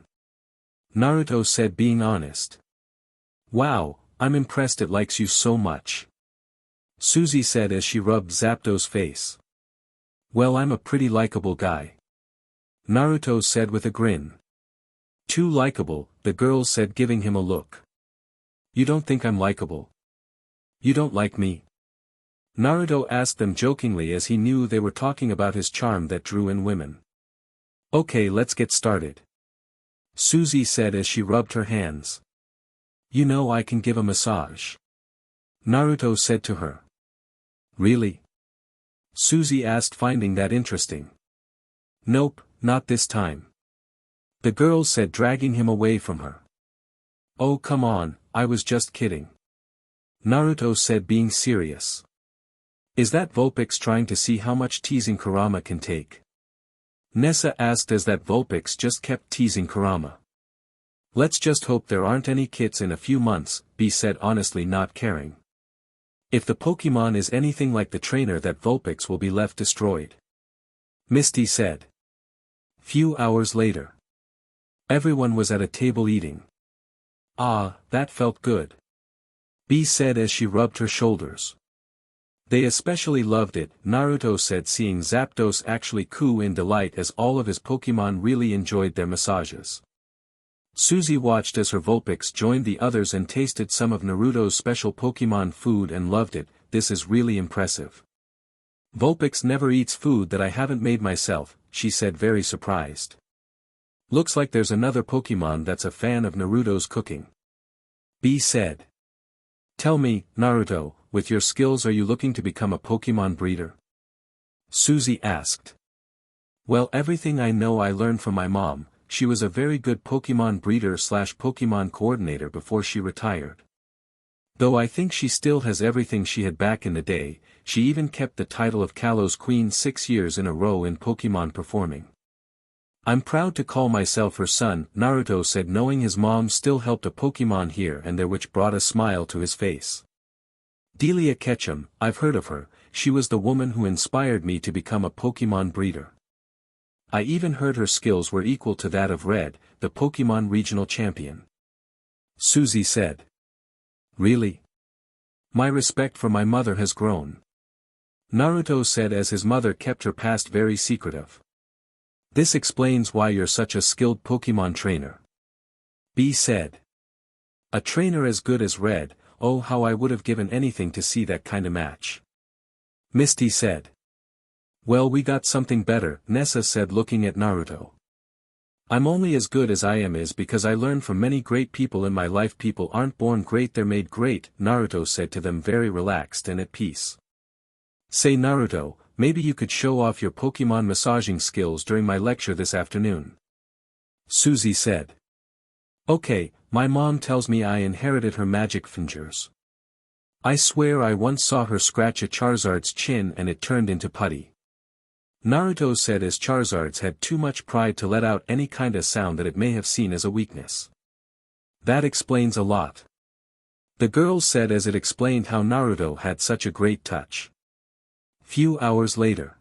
Naruto said, being honest. Wow, I'm impressed it likes you so much. Suzy said, as she rubbed Zapdos' face. Well, I'm a pretty likable guy. Naruto said with a grin. Too likable, the girls said, giving him a look. You don't think I'm likable? You don't like me? Naruto asked them jokingly, as he knew they were talking about his charm that drew in women. Okay, let's get started. Suzy said, as she rubbed her hands. You know, I can give a massage. Naruto said to her. Really? Suzy asked, finding that interesting. Nope, not this time. The girls said, dragging him away from her. Oh, come on, I was just kidding. Naruto said, being serious. Is that Vulpix trying to see how much teasing Kurama can take? Nessa asked, as that Vulpix just kept teasing Kurama. Let's just hope there aren't any kits in a few months, B said, honestly not caring. If the Pokemon is anything like the trainer, that Vulpix will be left destroyed. Misty said. Few hours later. Everyone was at a table eating. Ah, that felt good. B said, as she rubbed her shoulders. They especially loved it, Naruto said, seeing Zapdos actually coo in delight as all of his Pokemon really enjoyed their massages. Suzy watched as her Vulpix joined the others and tasted some of Naruto's special Pokemon food and loved it. This is really impressive. Vulpix never eats food that I haven't made myself, she said, very surprised. Looks like there's another Pokemon that's a fan of Naruto's cooking. B said. Tell me, Naruto, with your skills, are you looking to become a Pokemon breeder? Suzy asked. Well, everything I know I learned from my mom. She was a very good Pokemon breeder / Pokemon coordinator before she retired. Though I think she still has everything she had back in the day. She even kept the title of Kalo's Queen 6 years in a row in Pokemon performing. I'm proud to call myself her son, Naruto said, knowing his mom still helped a Pokemon here and there, which brought a smile to his face. Delia Ketchum, I've heard of her. She was the woman who inspired me to become a Pokemon breeder. I even heard her skills were equal to that of Red, the Pokemon regional champion. Suzy said. Really? My respect for my mother has grown. Naruto said, as his mother kept her past very secretive. This explains why you're such a skilled Pokemon trainer. B said. A trainer as good as Red, oh how I would have given anything to see that kind of match. Misty said. Well, we got something better, Nessa said, looking at Naruto. I'm only as good as I am is because I learned from many great people in my life. People aren't born great, they're made great, Naruto said to them, very relaxed and at peace. Say, Naruto, maybe you could show off your Pokemon massaging skills during my lecture this afternoon. Suzy said. Okay, my mom tells me I inherited her magic fingers. I swear I once saw her scratch a Charizard's chin and it turned into putty. Naruto said, as Charizard's had too much pride to let out any kind of sound that it may have seen as a weakness. That explains a lot. The girls said, as it explained how Naruto had such a great touch. Few hours later.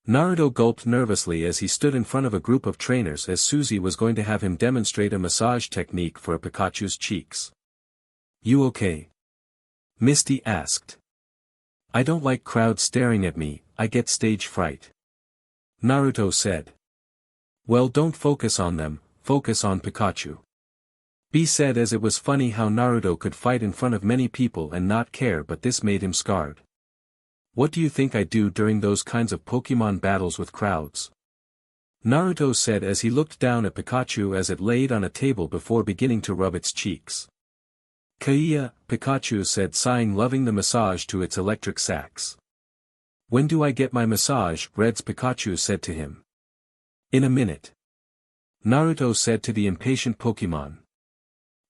Naruto gulped nervously as he stood in front of a group of trainers, as Suzy was going to have him demonstrate a massage technique for a Pikachu's cheeks. You okay? Misty asked. I don't like crowds staring at me, I get stage fright. Naruto said. Well, don't focus on them, focus on Pikachu. B said as it was funny how Naruto could fight in front of many people and not care, but this made him scarred. What do you think I do during those kinds of Pokemon battles with crowds? Naruto said as he looked down at Pikachu as it laid on a table before beginning to rub its cheeks. Kaiya, Pikachu said, sighing, loving the massage to its electric sacs. When do I get my massage? Red's Pikachu said to him. In a minute. Naruto said to the impatient Pokemon.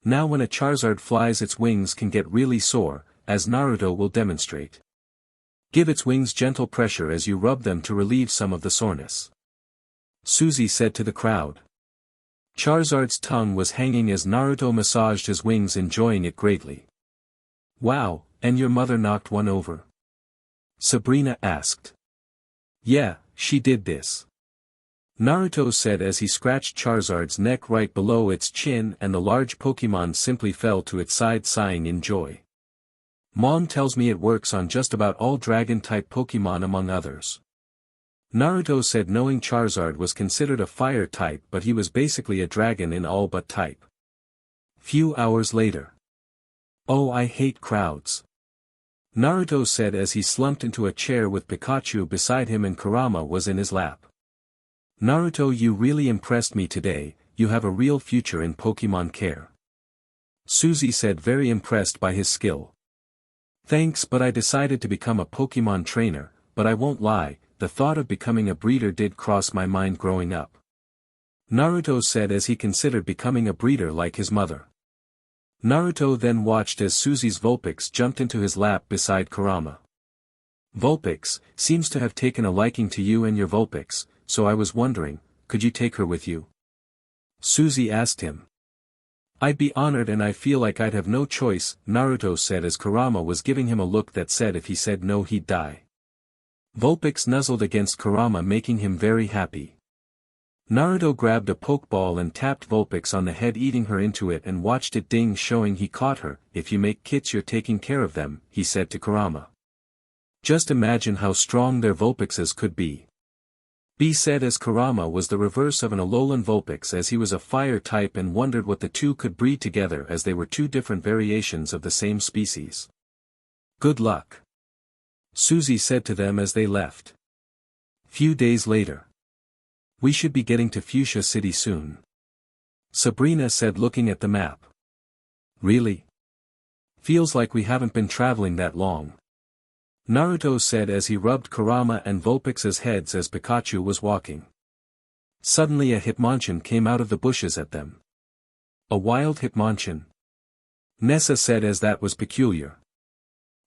Now when a Charizard flies, its wings can get really sore, as Naruto will demonstrate. Give its wings gentle pressure as you rub them to relieve some of the soreness. Suzy said to the crowd. Charizard's tongue was hanging as Naruto massaged his wings, enjoying it greatly. Wow, and your mother knocked one over? Sabrina asked. Yeah, she did this. Naruto said as he scratched Charizard's neck right below its chin, and the large Pokemon simply fell to its side, sighing in joy. Mom tells me it works on just about all dragon-type Pokemon among others. Naruto said, knowing Charizard was considered a fire type, but he was basically a dragon in all but type. Few hours later. Oh, I hate crowds. Naruto said as he slumped into a chair with Pikachu beside him and Kurama was in his lap. Naruto, you really impressed me today, you have a real future in Pokemon care. Suzy said, very impressed by his skill. Thanks, but I decided to become a Pokemon trainer, but I won't lie, the thought of becoming a breeder did cross my mind growing up. Naruto said as he considered becoming a breeder like his mother. Naruto then watched as Suzy's Vulpix jumped into his lap beside Kurama. Vulpix seems to have taken a liking to you and your Vulpix, so I was wondering, could you take her with you? Suzy asked him. I'd be honored and I feel like I'd have no choice, Naruto said as Kurama was giving him a look that said if he said no he'd die. Vulpix nuzzled against Kurama, making him very happy. Naruto grabbed a Pokeball and tapped Vulpix on the head, eating her into it, and watched it ding, showing he caught her. If you make kits you're taking care of them, he said to Kurama. Just imagine how strong their Vulpixes could be. B said as Kurama was the reverse of an Alolan Vulpix, as he was a fire type, and wondered what the two could breed together as they were two different variations of the same species. Good luck. Suzy said to them as they left. Few days later. We should be getting to Fuchsia City soon. Sabrina said, looking at the map. Really? Feels like we haven't been traveling that long. Naruto said as he rubbed Kurama and Vulpix's heads as Pikachu was walking. Suddenly a Hitmonchan came out of the bushes at them. A wild Hitmonchan? Nessa said as that was peculiar.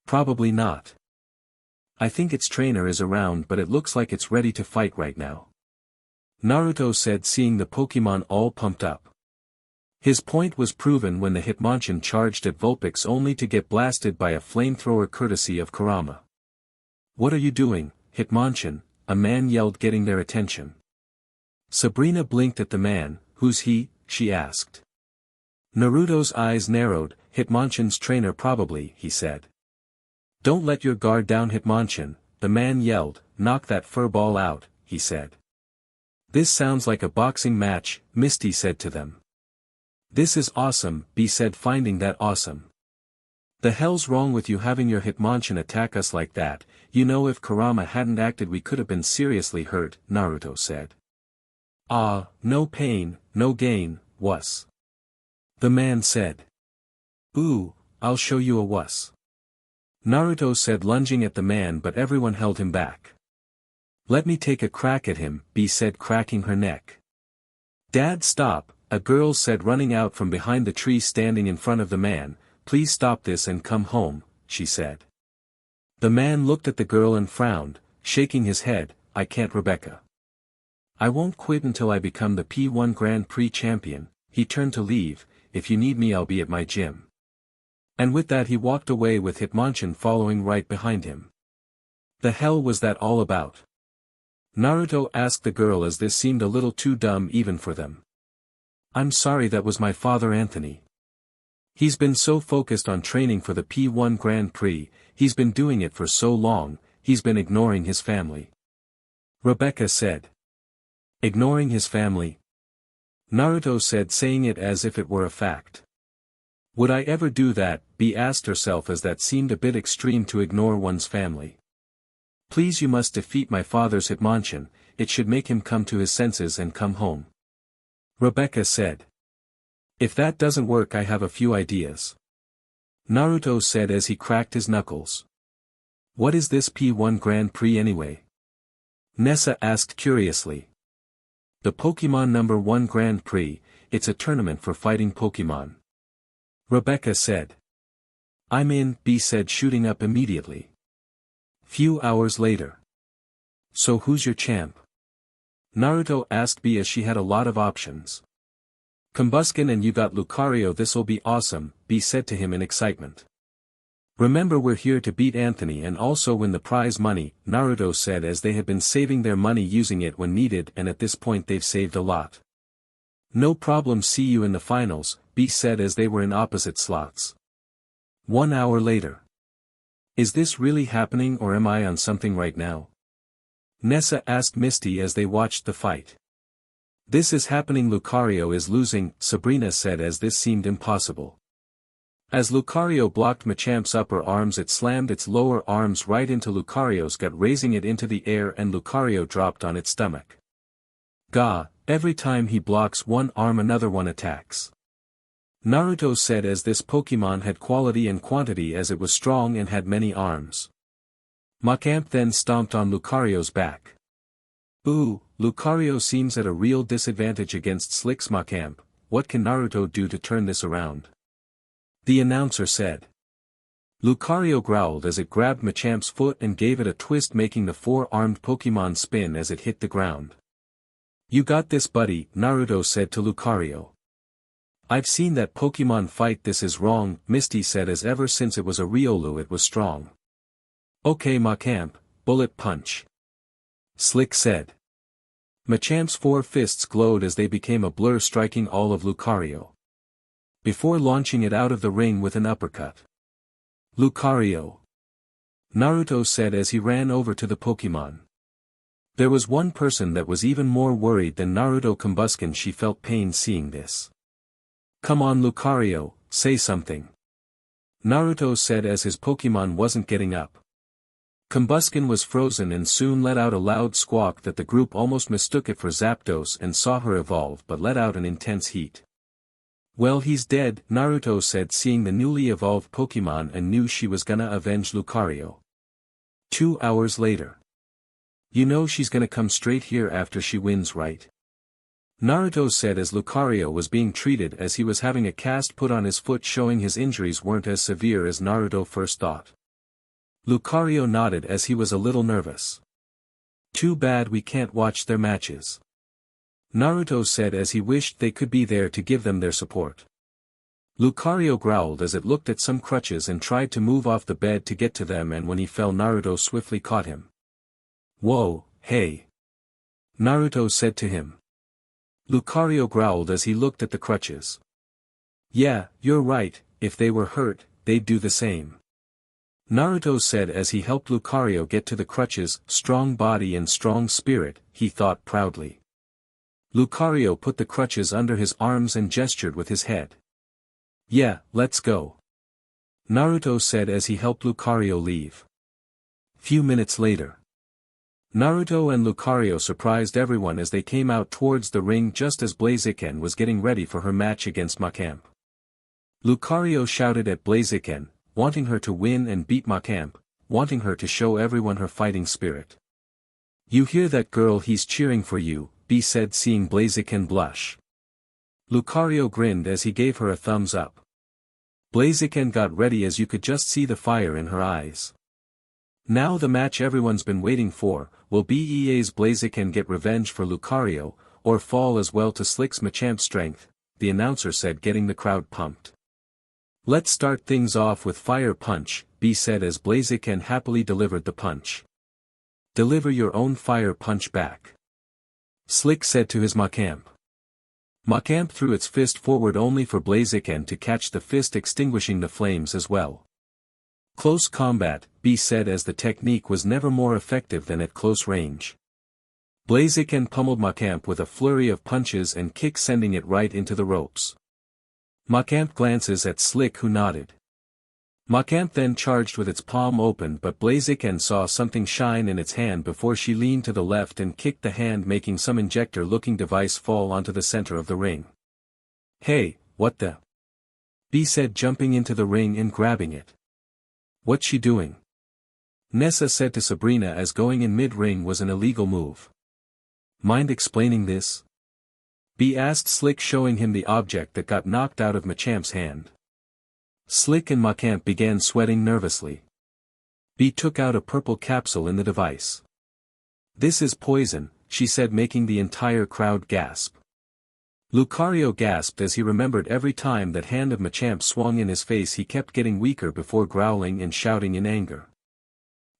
Probably not. I think its trainer is around, but it looks like it's ready to fight right now. Naruto said, seeing the Pokemon all pumped up. His point was proven when the Hitmonchan charged at Vulpix only to get blasted by a flamethrower courtesy of Kurama. What are you doing, Hitmonchan? A man yelled, getting their attention. Sabrina blinked at the man. Who's he? She asked. Naruto's eyes narrowed. Hitmonchan's trainer probably, he said. Don't let your guard down, Hitmonchan, the man yelled. Knock that fur ball out, he said. This sounds like a boxing match, Misty said to them. This is awesome, B said, finding that awesome. The hell's wrong with you having your Hitmonchan attack us like that? You know, if Kurama hadn't acted we could have been seriously hurt, Naruto said. Ah, no pain, no gain, wuss. The man said. Ooh, I'll show you a wuss. Naruto said, lunging at the man, but everyone held him back. Let me take a crack at him, B said, cracking her neck. Dad, stop, a girl said, running out from behind the tree standing in front of the man. Please stop this and come home, she said. The man looked at the girl and frowned, shaking his head. I can't, Rebecca. I won't quit until I become the P1 Grand Prix champion. He turned to leave. If you need me, I'll be at my gym. And with that he walked away with Hitmonchan following right behind him. The hell was that all about? Naruto asked the girl, as this seemed a little too dumb even for them. I'm sorry, that was my father Anthony. He's been so focused on training for the P1 Grand Prix, he's been doing it for so long, he's been ignoring his family. Rebecca said. Ignoring his family? Naruto said, saying it as if it were a fact. Would I ever do that? B asked herself, as that seemed a bit extreme to ignore one's family. Please, you must defeat my father's Hitmonchan, it should make him come to his senses and come home. Rebecca said. If that doesn't work, I have a few ideas. Naruto said as he cracked his knuckles. What is this P1 Grand Prix anyway? Nessa asked curiously. The Pokémon #1 Grand Prix, it's a tournament for fighting Pokémon. Rebecca said. I'm in, B said, shooting up immediately. Few hours later. So who's your champ? Naruto asked B as she had a lot of options. Combusken, and you got Lucario. This'll be awesome, B said to him in excitement. Remember, we're here to beat Anthony and also win the prize money, Naruto said, as they had been saving their money, using it when needed, and at this point they've saved a lot. No problem, see you in the finals, B said as they were in opposite slots. 1 hour later. Is this really happening, or am I on something right now? Nessa asked Misty as they watched the fight. This is happening, Lucario is losing, Sabrina said, as this seemed impossible. As Lucario blocked Machamp's upper arms, it slammed its lower arms right into Lucario's gut, raising it into the air, and Lucario dropped on its stomach. Gah, every time he blocks one arm another one attacks. Naruto said as this Pokemon had quality and quantity, as it was strong and had many arms. Machamp then stomped on Lucario's back. Ooh, Lucario seems at a real disadvantage against Slick's Machamp. What can Naruto do to turn this around? The announcer said. Lucario growled as it grabbed Machamp's foot and gave it a twist, making the four-armed Pokemon spin as it hit the ground. You got this, buddy, Naruto said to Lucario. I've seen that Pokemon fight. This is wrong, Misty said, as ever since it was a Riolu it was strong. Okay, Machamp, bullet punch. Slick said. Machamp's four fists glowed as they became a blur, striking all of Lucario. Before launching it out of the ring with an uppercut. Lucario. Naruto said as he ran over to the Pokemon. There was one person that was even more worried than Naruto, Combusken. She felt pain seeing this. Come on, Lucario, say something. Naruto said as his Pokemon wasn't getting up. Combusken was frozen and soon let out a loud squawk that the group almost mistook it for Zapdos and saw her evolve, but let out an intense heat. Well, he's dead, Naruto said, seeing the newly evolved Pokemon, and knew she was gonna avenge Lucario. 2 hours later. You know she's gonna come straight here after she wins, right? Naruto said as Lucario was being treated, as he was having a cast put on his foot, showing his injuries weren't as severe as Naruto first thought. Lucario nodded as he was a little nervous. Too bad we can't watch their matches. Naruto said as he wished they could be there to give them their support. Lucario growled as it looked at some crutches and tried to move off the bed to get to them, and when he fell, Naruto swiftly caught him. Whoa, hey. Naruto said to him. Lucario growled as he looked at the crutches. Yeah, you're right, if they were hurt, they'd do the same. Naruto said as he helped Lucario get to the crutches. Strong body and strong spirit, he thought proudly. Lucario put the crutches under his arms and gestured with his head. Yeah, let's go. Naruto said as he helped Lucario leave. Few minutes later. Naruto and Lucario surprised everyone as they came out towards the ring just as Blaziken was getting ready for her match against Machamp. Lucario shouted at Blaziken, wanting her to win and beat Machamp, wanting her to show everyone her fighting spirit. You hear that, girl? He's cheering for you, B said, seeing Blaziken blush. Lucario grinned as he gave her a thumbs up. Blaziken got ready as you could just see the fire in her eyes. Now the match everyone's been waiting for. Will BEA's Blaziken get revenge for Lucario, or fall as well to Slick's Machamp strength? The announcer said, getting the crowd pumped. Let's start things off with Fire Punch, B said as Blaziken happily delivered the punch. Deliver your own Fire Punch back. Slick said to his Machamp. Machamp threw its fist forward only for Blaziken to catch the fist, extinguishing the flames as well. Close combat, B said as the technique was never more effective than at close range. Blaziken pummeled Macamp with a flurry of punches and kicks, sending it right into the ropes. Macamp glances at Slick, who nodded. Macamp then charged with its palm open, but Blaziken saw something shine in its hand before she leaned to the left and kicked the hand, making some injector-looking device fall onto the center of the ring. "Hey, what the?" B said, jumping into the ring and grabbing it. "What's she doing?" Nessa said to Sabrina, as going in mid-ring was an illegal move. "Mind explaining this?" B asked Slick, showing him the object that got knocked out of Machamp's hand. Slick and Macamp began sweating nervously. B took out a purple capsule in the device. "This is poison," she said, making the entire crowd gasp. Lucario gasped as he remembered every time that hand of Machamp swung in his face he kept getting weaker before growling and shouting in anger.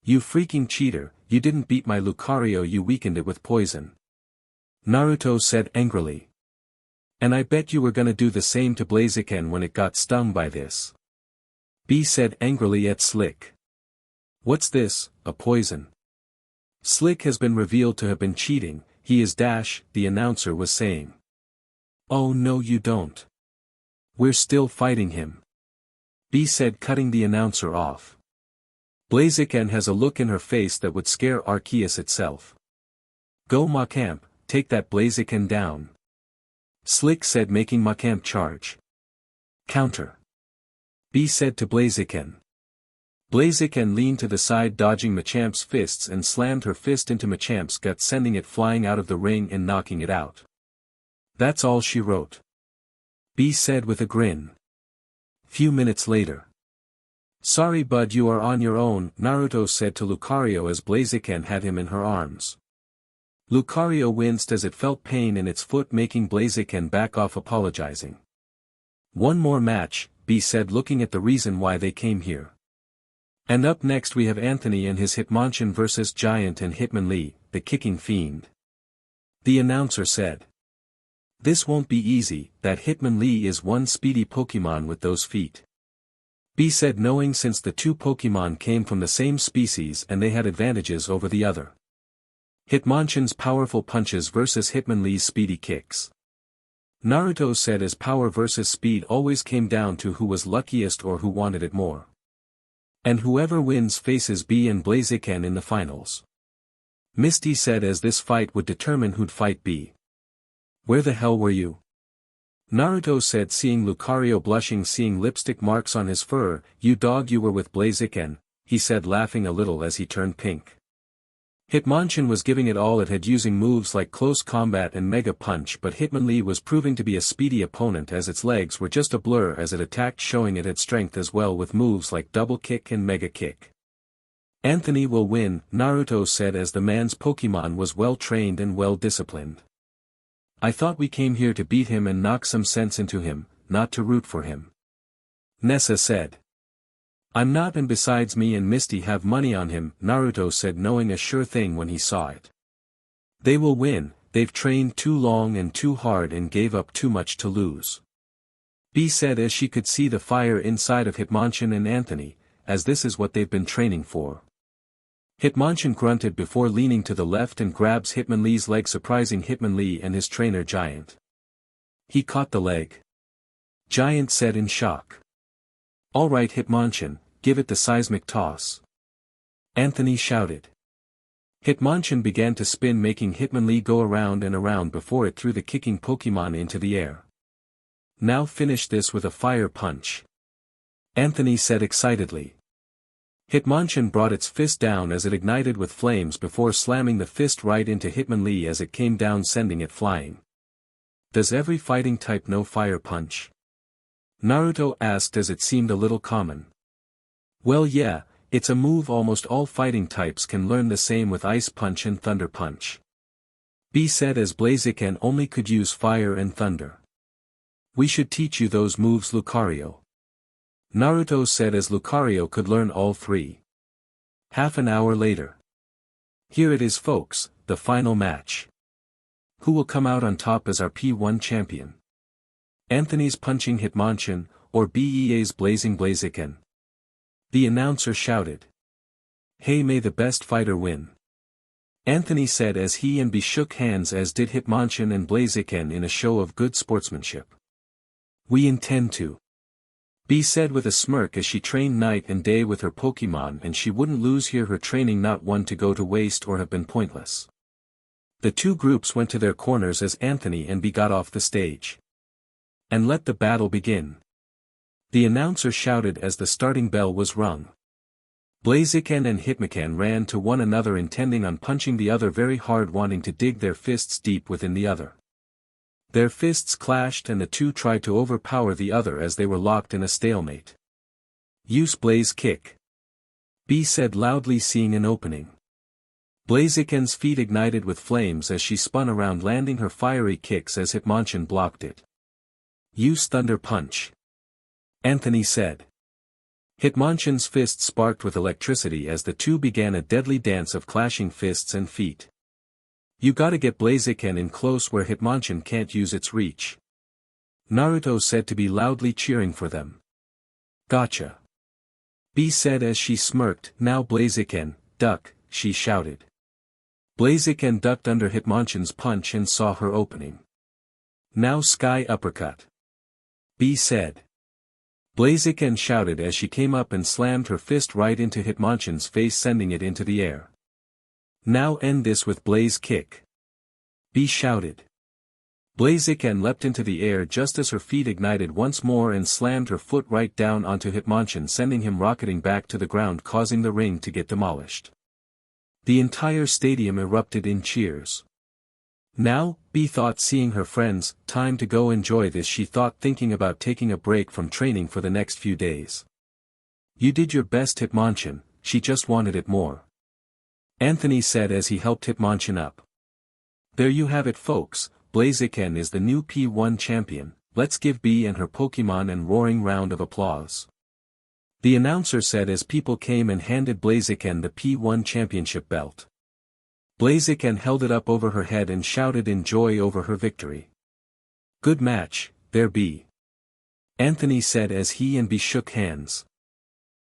"You freaking cheater, you didn't beat my Lucario, you weakened it with poison," Naruto said angrily. "And I bet you were gonna do the same to Blaziken when it got stung by this," B said angrily at Slick. "What's this, a poison?" "Slick has been revealed to have been cheating, he is dash," the announcer was saying. "Oh no, you don't. We're still fighting him," B said, cutting the announcer off. Blaziken has a look in her face that would scare Arceus itself. "Go Macamp, take that Blaziken down," Slick said, making Macamp charge. "Counter," B said to Blaziken. Blaziken leaned to the side, dodging Machamp's fists, and slammed her fist into Machamp's gut, sending it flying out of the ring and knocking it out. "That's all she wrote," B said with a grin. Few minutes later. "Sorry bud, you are on your own," Naruto said to Lucario as Blaziken had him in her arms. Lucario winced as it felt pain in its foot, making Blaziken back off, apologizing. "One more match," B said, looking at the reason why they came here. "And up next we have Anthony and his Hitmonchan versus Giant and Hitmonlee, the kicking fiend," the announcer said. "This won't be easy, that Hitmonlee is one speedy Pokemon with those feet," B said, knowing since the two Pokemon came from the same species and they had advantages over the other. Hitmonchan's powerful punches versus Hitmonlee's speedy kicks. Naruto said, as power versus speed always came down to who was luckiest or who wanted it more. And whoever wins faces B and Blaziken in the finals. Misty said, as this fight would determine who'd fight B. "Where the hell were you?" Naruto said, seeing Lucario blushing, seeing lipstick marks on his fur. "You dog, you were with Blaziken," he said, laughing a little as he turned pink. Hitmonchan was giving it all it had, using moves like Close Combat and Mega Punch, but Hitmonlee was proving to be a speedy opponent as its legs were just a blur as it attacked, showing it had strength as well with moves like Double Kick and Mega Kick. "Anthony will win," Naruto said, as the man's Pokemon was well trained and well disciplined. "I thought we came here to beat him and knock some sense into him, not to root for him," Nessa said. "I'm not, and besides me and Misty have money on him," Naruto said, knowing a sure thing when he saw it. "They will win, they've trained too long and too hard and gave up too much to lose," B said, as she could see the fire inside of Hitmonchan and Anthony, as this is what they've been training for. Hitmonchan grunted before leaning to the left and grabs Hitmonlee's leg, surprising Hitmonlee and his trainer Giant. "He caught the leg," Giant said in shock. "All right Hitmonchan, give it the seismic toss," Anthony shouted. Hitmonchan began to spin, making Hitmonlee go around and around before it threw the kicking Pokemon into the air. "Now finish this with a fire punch," Anthony said excitedly. Hitmonchan brought its fist down as it ignited with flames before slamming the fist right into Hitmonlee as it came down, sending it flying. "Does every fighting type know fire punch?" Naruto asked, as it seemed a little common. "Well yeah, it's a move almost all fighting types can learn, the same with Ice Punch and Thunder Punch," B said, as Blaziken only could use fire and thunder. "We should teach you those moves, Lucario," Naruto said, as Lucario could learn all three. Half an hour later. Here it is folks, the final match. Who will come out on top as our P1 champion? Anthony's punching Hitmonchan, or BEA's blazing Blaziken? The announcer shouted. "Hey, may the best fighter win." Anthony said as he and B shook hands, as did Hitmonchan and Blaziken in a show of good sportsmanship. We intend to. B said with a smirk as she trained night and day with her Pokémon, and she wouldn't lose here her training not one to go to waste or have been pointless. The two groups went to their corners as Anthony and B got off the stage. And let the battle begin. The announcer shouted as the starting bell was rung. Blaziken and Hitmonchan ran to one another, intending on punching the other very hard, wanting to dig their fists deep within the other. Their fists clashed and the two tried to overpower the other as they were locked in a stalemate. Use Blaze Kick. B said loudly, seeing an opening. Blaziken's feet ignited with flames as she spun around, landing her fiery kicks as Hitmonchan blocked it. Use Thunder Punch. Anthony said. Hitmonchan's fist sparked with electricity as the two began a deadly dance of clashing fists and feet. You gotta get Blaziken in close where Hitmonchan can't use its reach. Naruto said to be loudly cheering for them. Gotcha. B said as she smirked. Now Blaziken, duck, she shouted. Blaziken ducked under Hitmonchan's punch and saw her opening. Now Sky Uppercut. B said. Blaziken shouted as she came up and slammed her fist right into Hitmonchan's face, sending it into the air. Now end this with Blaze Kick. B shouted. Blaziken leapt into the air just as her feet ignited once more and slammed her foot right down onto Hitmonchan, sending him rocketing back to the ground, causing the ring to get demolished. The entire stadium erupted in cheers. Now, B thought, seeing her friends, time to go enjoy this, she thought, thinking about taking a break from training for the next few days. You did your best, Hitmonchan, she just wanted it more. Anthony said as he helped Hitmonchan up. There you have it, folks, Blaziken is the new P1 champion, let's give B and her Pokémon an roaring round of applause. The announcer said as people came and handed Blaziken the P1 championship belt. Blaziken held it up over her head and shouted in joy over her victory. Good match, there B. Anthony said as he and B shook hands.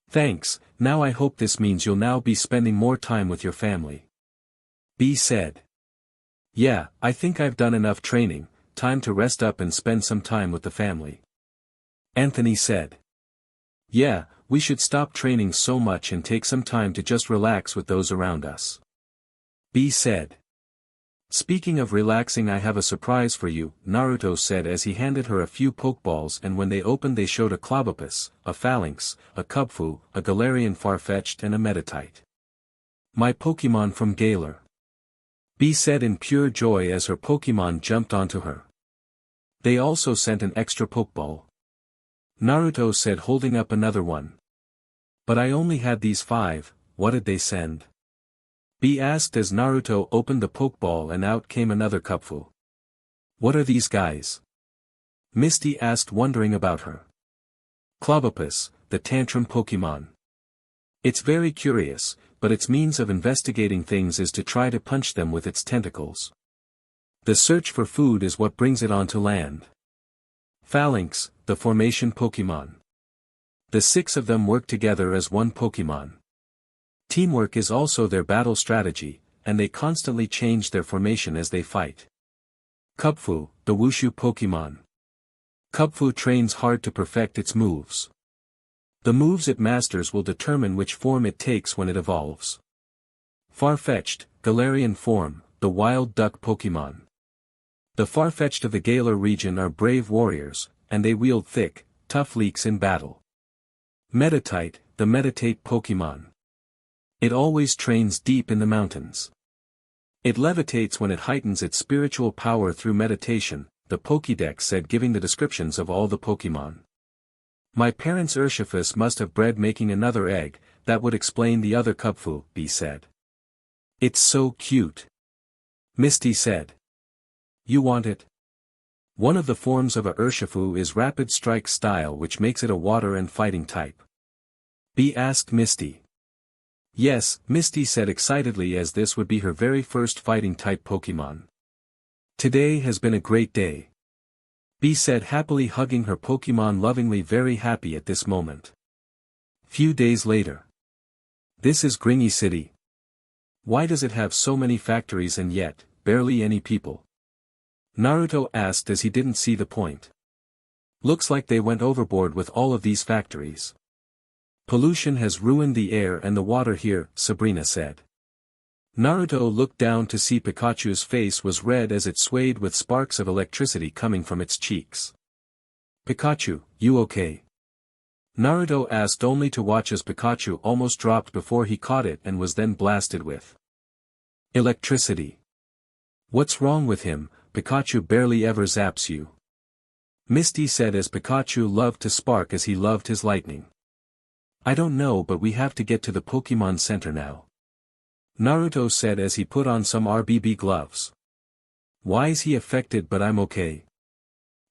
Thanks, now I hope this means you'll now be spending more time with your family. B said. Yeah, I think I've done enough training, time to rest up and spend some time with the family. Anthony said. Yeah, we should stop training so much and take some time to just relax with those around us. B said. Speaking of relaxing, I have a surprise for you, Naruto said as he handed her a few Pokeballs, and when they opened they showed a Clobopus, a Phalanx, a Kubfu, a Galarian Farfetch'd and a Meditite. My Pokémon from Galar. B said in pure joy as her Pokémon jumped onto her. They also sent an extra Pokeball. Naruto said, holding up another one. But I only had these 5, what did they send? B asked as Naruto opened the Pokeball and out came another Kubfu. What are these guys? Misty asked, wondering about her. Clobopus, the tantrum Pokémon. It's very curious, but its means of investigating things is to try to punch them with its tentacles. The search for food is what brings it onto land. Phalanx, the formation Pokémon. The 6 of them work together as one Pokémon. Teamwork is also their battle strategy, and they constantly change their formation as they fight. Kubfu, the Wushu Pokémon. Kubfu trains hard to perfect its moves. The moves it masters will determine which form it takes when it evolves. Farfetch'd, Galarian form, the wild duck Pokémon. The Farfetch'd of the Galar region are brave warriors, and they wield thick, tough leeks in battle. Meditite, the meditate Pokémon. It always trains deep in the mountains. It levitates when it heightens its spiritual power through meditation, the Pokédex said, giving the descriptions of all the Pokémon. My parents Urshiphus must have bred making another egg, that would explain the other Kubfu, B said. It's so cute. Misty said. You want it? One of the forms of a Urshifu is Rapid Strike style, which makes it a water and fighting type. B asked Misty. Yes, Misty said excitedly, as this would be her very first fighting type Pokémon. Today has been a great day. B said, happily hugging her Pokémon lovingly, very happy at this moment. Few days later. This is Gringy City. Why does it have so many factories and yet, barely any people? Naruto asked as he didn't see the point. Looks like they went overboard with all of these factories. Pollution has ruined the air and the water here, Sabrina said. Naruto looked down to see Pikachu's face was red as it swayed with sparks of electricity coming from its cheeks. Pikachu, you okay? Naruto asked only to watch as Pikachu almost dropped before he caught it and was then blasted with electricity. What's wrong with him? Pikachu barely ever zaps you. Misty said as Pikachu loved to spark as he loved his lightning. I don't know, but we have to get to the Pokémon Center now. Naruto said as he put on some RBB gloves. Why is he affected but I'm okay?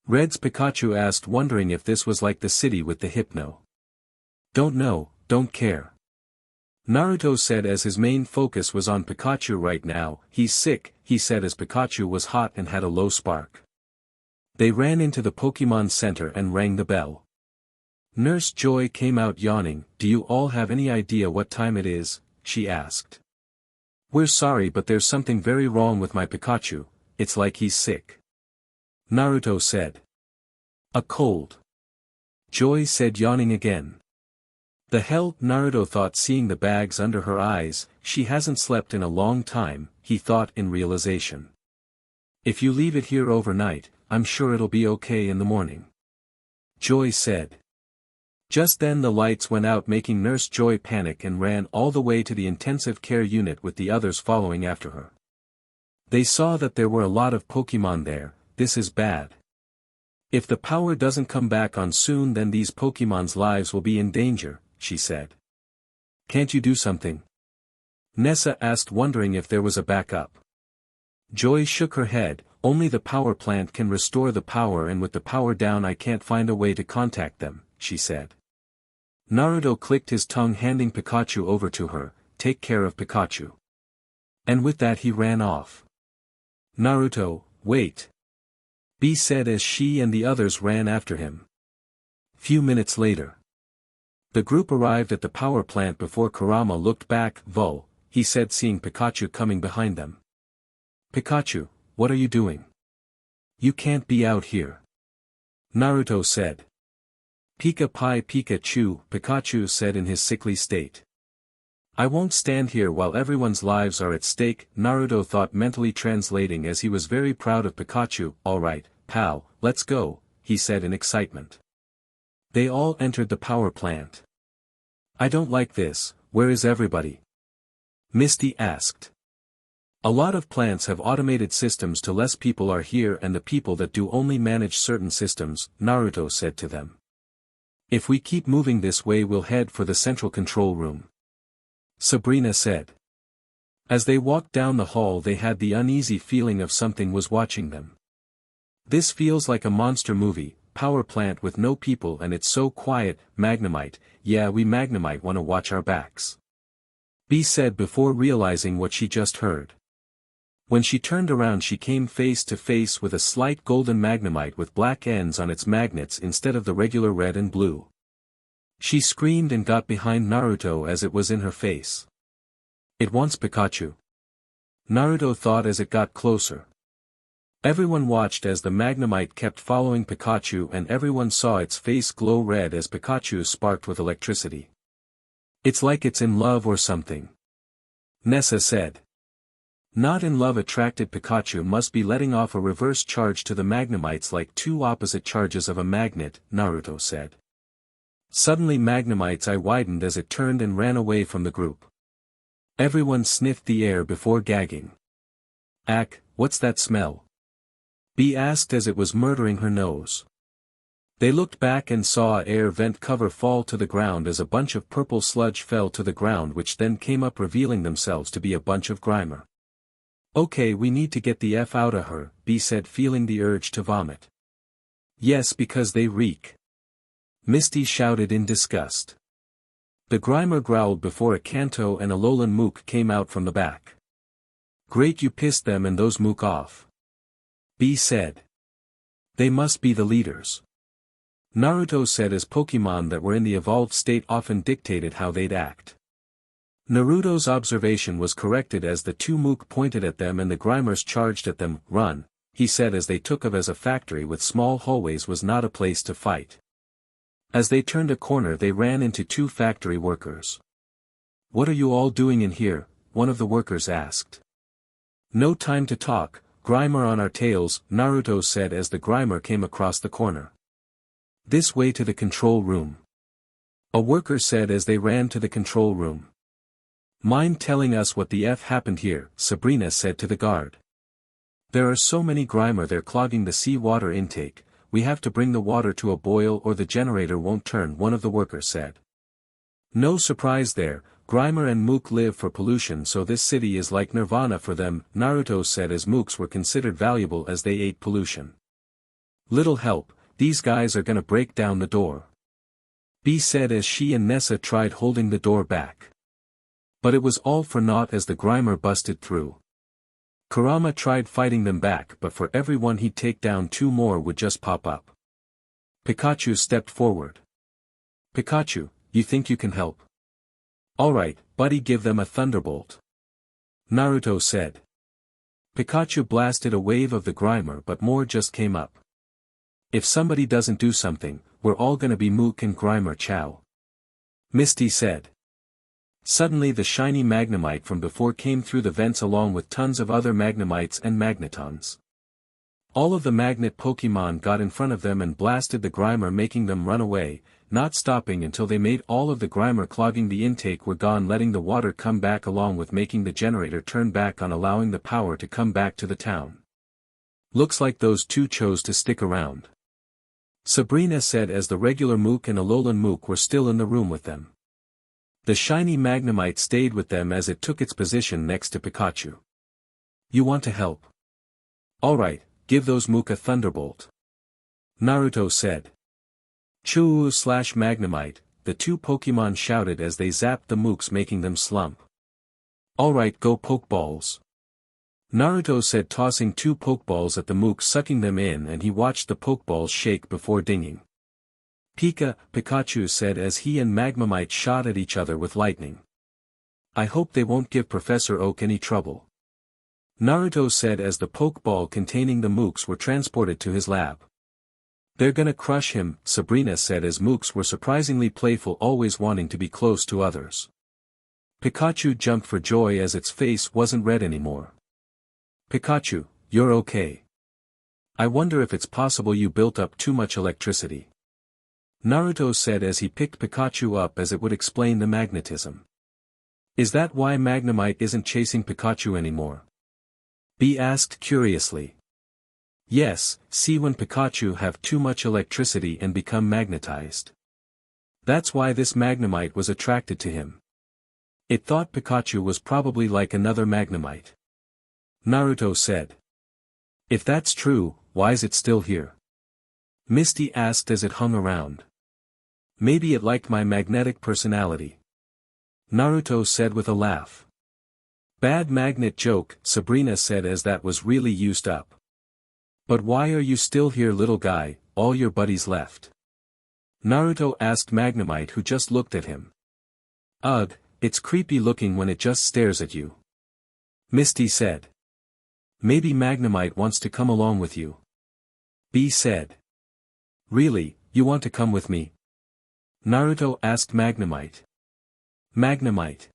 Red's Pikachu asked, wondering if this was like the city with the hypno. Don't know, don't care. Naruto said as his main focus was on Pikachu right now. He's sick, he said as Pikachu was hot and had a low spark. They ran into the Pokémon Center and rang the bell. Nurse Joy came out yawning. Do you all have any idea what time it is? She asked. We're sorry, but there's something very wrong with my Pikachu, it's like he's sick. Naruto said. A cold. Joy said, yawning again. The hell, Naruto thought, seeing the bags under her eyes. She hasn't slept in a long time, he thought in realization. If you leave it here overnight, I'm sure it'll be okay in the morning. Joy said. Just then the lights went out, making Nurse Joy panic and ran all the way to the intensive care unit with the others following after her. They saw that there were a lot of Pokémon there. This is bad. If the power doesn't come back on soon, then these Pokémon's lives will be in danger, she said. Can't you do something? Nessa asked, wondering if there was a backup. Joy shook her head. Only the power plant can restore the power, and with the power down I can't find a way to contact them, she said. Naruto clicked his tongue, handing Pikachu over to her. Take care of Pikachu. And with that he ran off. Naruto, wait. B said as she and the others ran after him. Few minutes later. The group arrived at the power plant before Kurama looked back. Vol, he said, seeing Pikachu coming behind them. Pikachu, what are you doing? You can't be out here. Naruto said. Pika Pi Pikachu, Pikachu said in his sickly state. I won't stand here while everyone's lives are at stake, Naruto thought, mentally translating as he was very proud of Pikachu. Alright, pal, let's go, he said in excitement. They all entered the power plant. I don't like this, where is everybody? Misty asked. A lot of plants have automated systems to less people are here, and the people that do only manage certain systems, Naruto said to them. If we keep moving this way we'll head for the central control room. Sabrina said. As they walked down the hall they had the uneasy feeling of something was watching them. This feels like a monster movie, power plant with no people and it's so quiet. Magnemite, yeah, we Magnemite wanna watch our backs. B said before realizing what she just heard. When she turned around she came face to face with a slight golden Magnemite with black ends on its magnets instead of the regular red and blue. She screamed and got behind Naruto as it was in her face. It wants Pikachu. Naruto thought as it got closer. Everyone watched as the Magnemite kept following Pikachu and everyone saw its face glow red as Pikachu sparked with electricity. It's like it's in love or something. Nessa said. Not in love. Attracted Pikachu must be letting off a reverse charge to the Magnemites like two opposite charges of a magnet, Naruto said. Suddenly Magnemite's eye widened as it turned and ran away from the group. Everyone sniffed the air before gagging. Ack, what's that smell? B asked as it was murdering her nose. They looked back and saw an air vent cover fall to the ground as a bunch of purple sludge fell to the ground, which then came up revealing themselves to be a bunch of Grimer. Okay, we need to get the F out of her, B said, feeling the urge to vomit. Yes, because they reek. Misty shouted in disgust. The Grimer growled before a Kanto and a Alolan Mook came out from the back. Great, you pissed them and those Mook off. B said. They must be the leaders. Naruto said as Pokemon that were in the evolved state often dictated how they'd act. Naruto's observation was corrected as the two mook pointed at them and the Grimers charged at them. Run, he said as they took of as a factory with small hallways was not a place to fight. As they turned a corner they ran into two factory workers. What are you all doing in here? One of the workers asked. No time to talk, Grimer on our tails, Naruto said as the Grimer came across the corner. This way to the control room. A worker said as they ran to the control room. Mind telling us what the F happened here, Sabrina said to the guard. There are so many Grimer they're clogging the sea water intake, we have to bring the water to a boil or the generator won't turn, one of the workers said. No surprise there, Grimer and Mook live for pollution so this city is like nirvana for them, Naruto said as mooks were considered valuable as they ate pollution. Little help, these guys are gonna break down the door. B said as she and Nessa tried holding the door back. But it was all for naught as the Grimer busted through. Kurama tried fighting them back but for every one he'd take down two more would just pop up. Pikachu stepped forward. Pikachu, you think you can help? Alright, buddy, give them a thunderbolt. Naruto said. Pikachu blasted a wave of the Grimer but more just came up. If somebody doesn't do something, we're all gonna be Mook and Grimer chow. Misty said. Suddenly the shiny Magnemite from before came through the vents along with tons of other Magnemites and Magnetons. All of the magnet Pokemon got in front of them and blasted the Grimer making them run away, not stopping until they made all of the Grimer clogging the intake were gone letting the water come back along with making the generator turn back on allowing the power to come back to the town. Looks like those two chose to stick around. Sabrina said as the regular Mook and Alolan Mook were still in the room with them. The shiny Magnemite stayed with them as it took its position next to Pikachu. You want to help? Alright, give those Mook a thunderbolt. Naruto said. Choo-Magnemite, the two Pokemon shouted as they zapped the Mooks making them slump. Alright, go Pokeballs. Naruto said tossing two Pokeballs at the Mooks sucking them in and he watched the Pokeballs shake before dinging. Pikachu said as he and Magnemite shot at each other with lightning. I hope they won't give Professor Oak any trouble. Naruto said as the Pokeball containing the Mooks were transported to his lab. They're gonna crush him, Sabrina said as Mooks were surprisingly playful always wanting to be close to others. Pikachu jumped for joy as its face wasn't red anymore. Pikachu, you're okay. I wonder if it's possible you built up too much electricity. Naruto said as he picked Pikachu up as it would explain the magnetism. Is that why Magnemite isn't chasing Pikachu anymore? B asked curiously. Yes, see when Pikachu have too much electricity and become magnetized. That's why this Magnemite was attracted to him. It thought Pikachu was probably like another Magnemite. Naruto said. If that's true, why is it still here? Misty asked as it hung around. Maybe it liked my magnetic personality. Naruto said with a laugh. Bad magnet joke, Sabrina said as that was really used up. But why are you still here, little guy, all your buddies left? Naruto asked Magnemite who just looked at him. Ugh, it's creepy looking when it just stares at you. Misty said. Maybe Magnemite wants to come along with you. B said. Really, you want to come with me? Naruto asked Magnemite. Magnemite.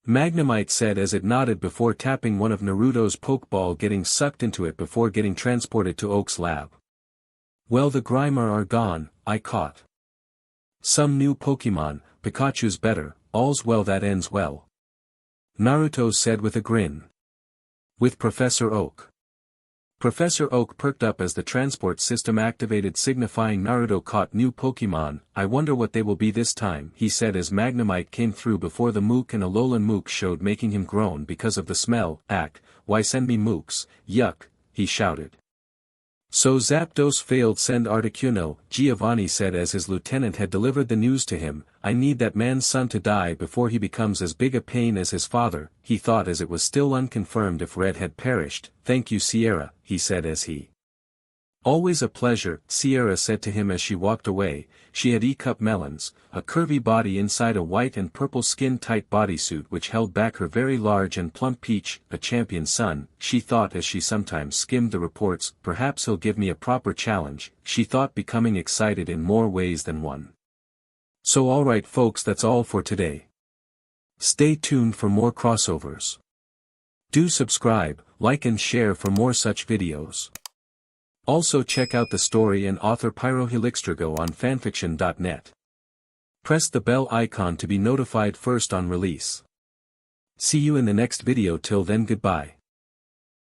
Magnemite said as it nodded before tapping one of Naruto's Pokeball getting sucked into it before getting transported to Oak's lab. Well, the Grimer are gone, I caught some new Pokemon, Pikachu's better, all's well that ends well. Naruto said with a grin. With Professor Oak. Professor Oak perked up as the transport system activated signifying Naruto caught new Pokemon. I wonder what they will be this time, he said as Magnemite came through before the Mook and Alolan Mook showed making him groan because of the smell. Why send me Mooks, yuck, he shouted. So Zapdos failed send Articuno, Giovanni said as his lieutenant had delivered the news to him. I need that man's son to die before he becomes as big a pain as his father, he thought as it was still unconfirmed if Red had perished. Thank you Sierra, he said as he Always a pleasure, Sierra said to him as she walked away. She had E-cup melons, a curvy body inside a white and purple skin-tight bodysuit which held back her very large and plump peach, a champion son, she thought as she sometimes skimmed the reports. Perhaps he'll give me a proper challenge, she thought, becoming excited in more ways than one. So alright folks, that's all for today. Stay tuned for more crossovers. Do subscribe, like and share for more such videos. Also check out the story and author pyrohelixdrago on fanfiction.net. Press the bell icon to be notified first on release. See you in the next video. Till then, goodbye.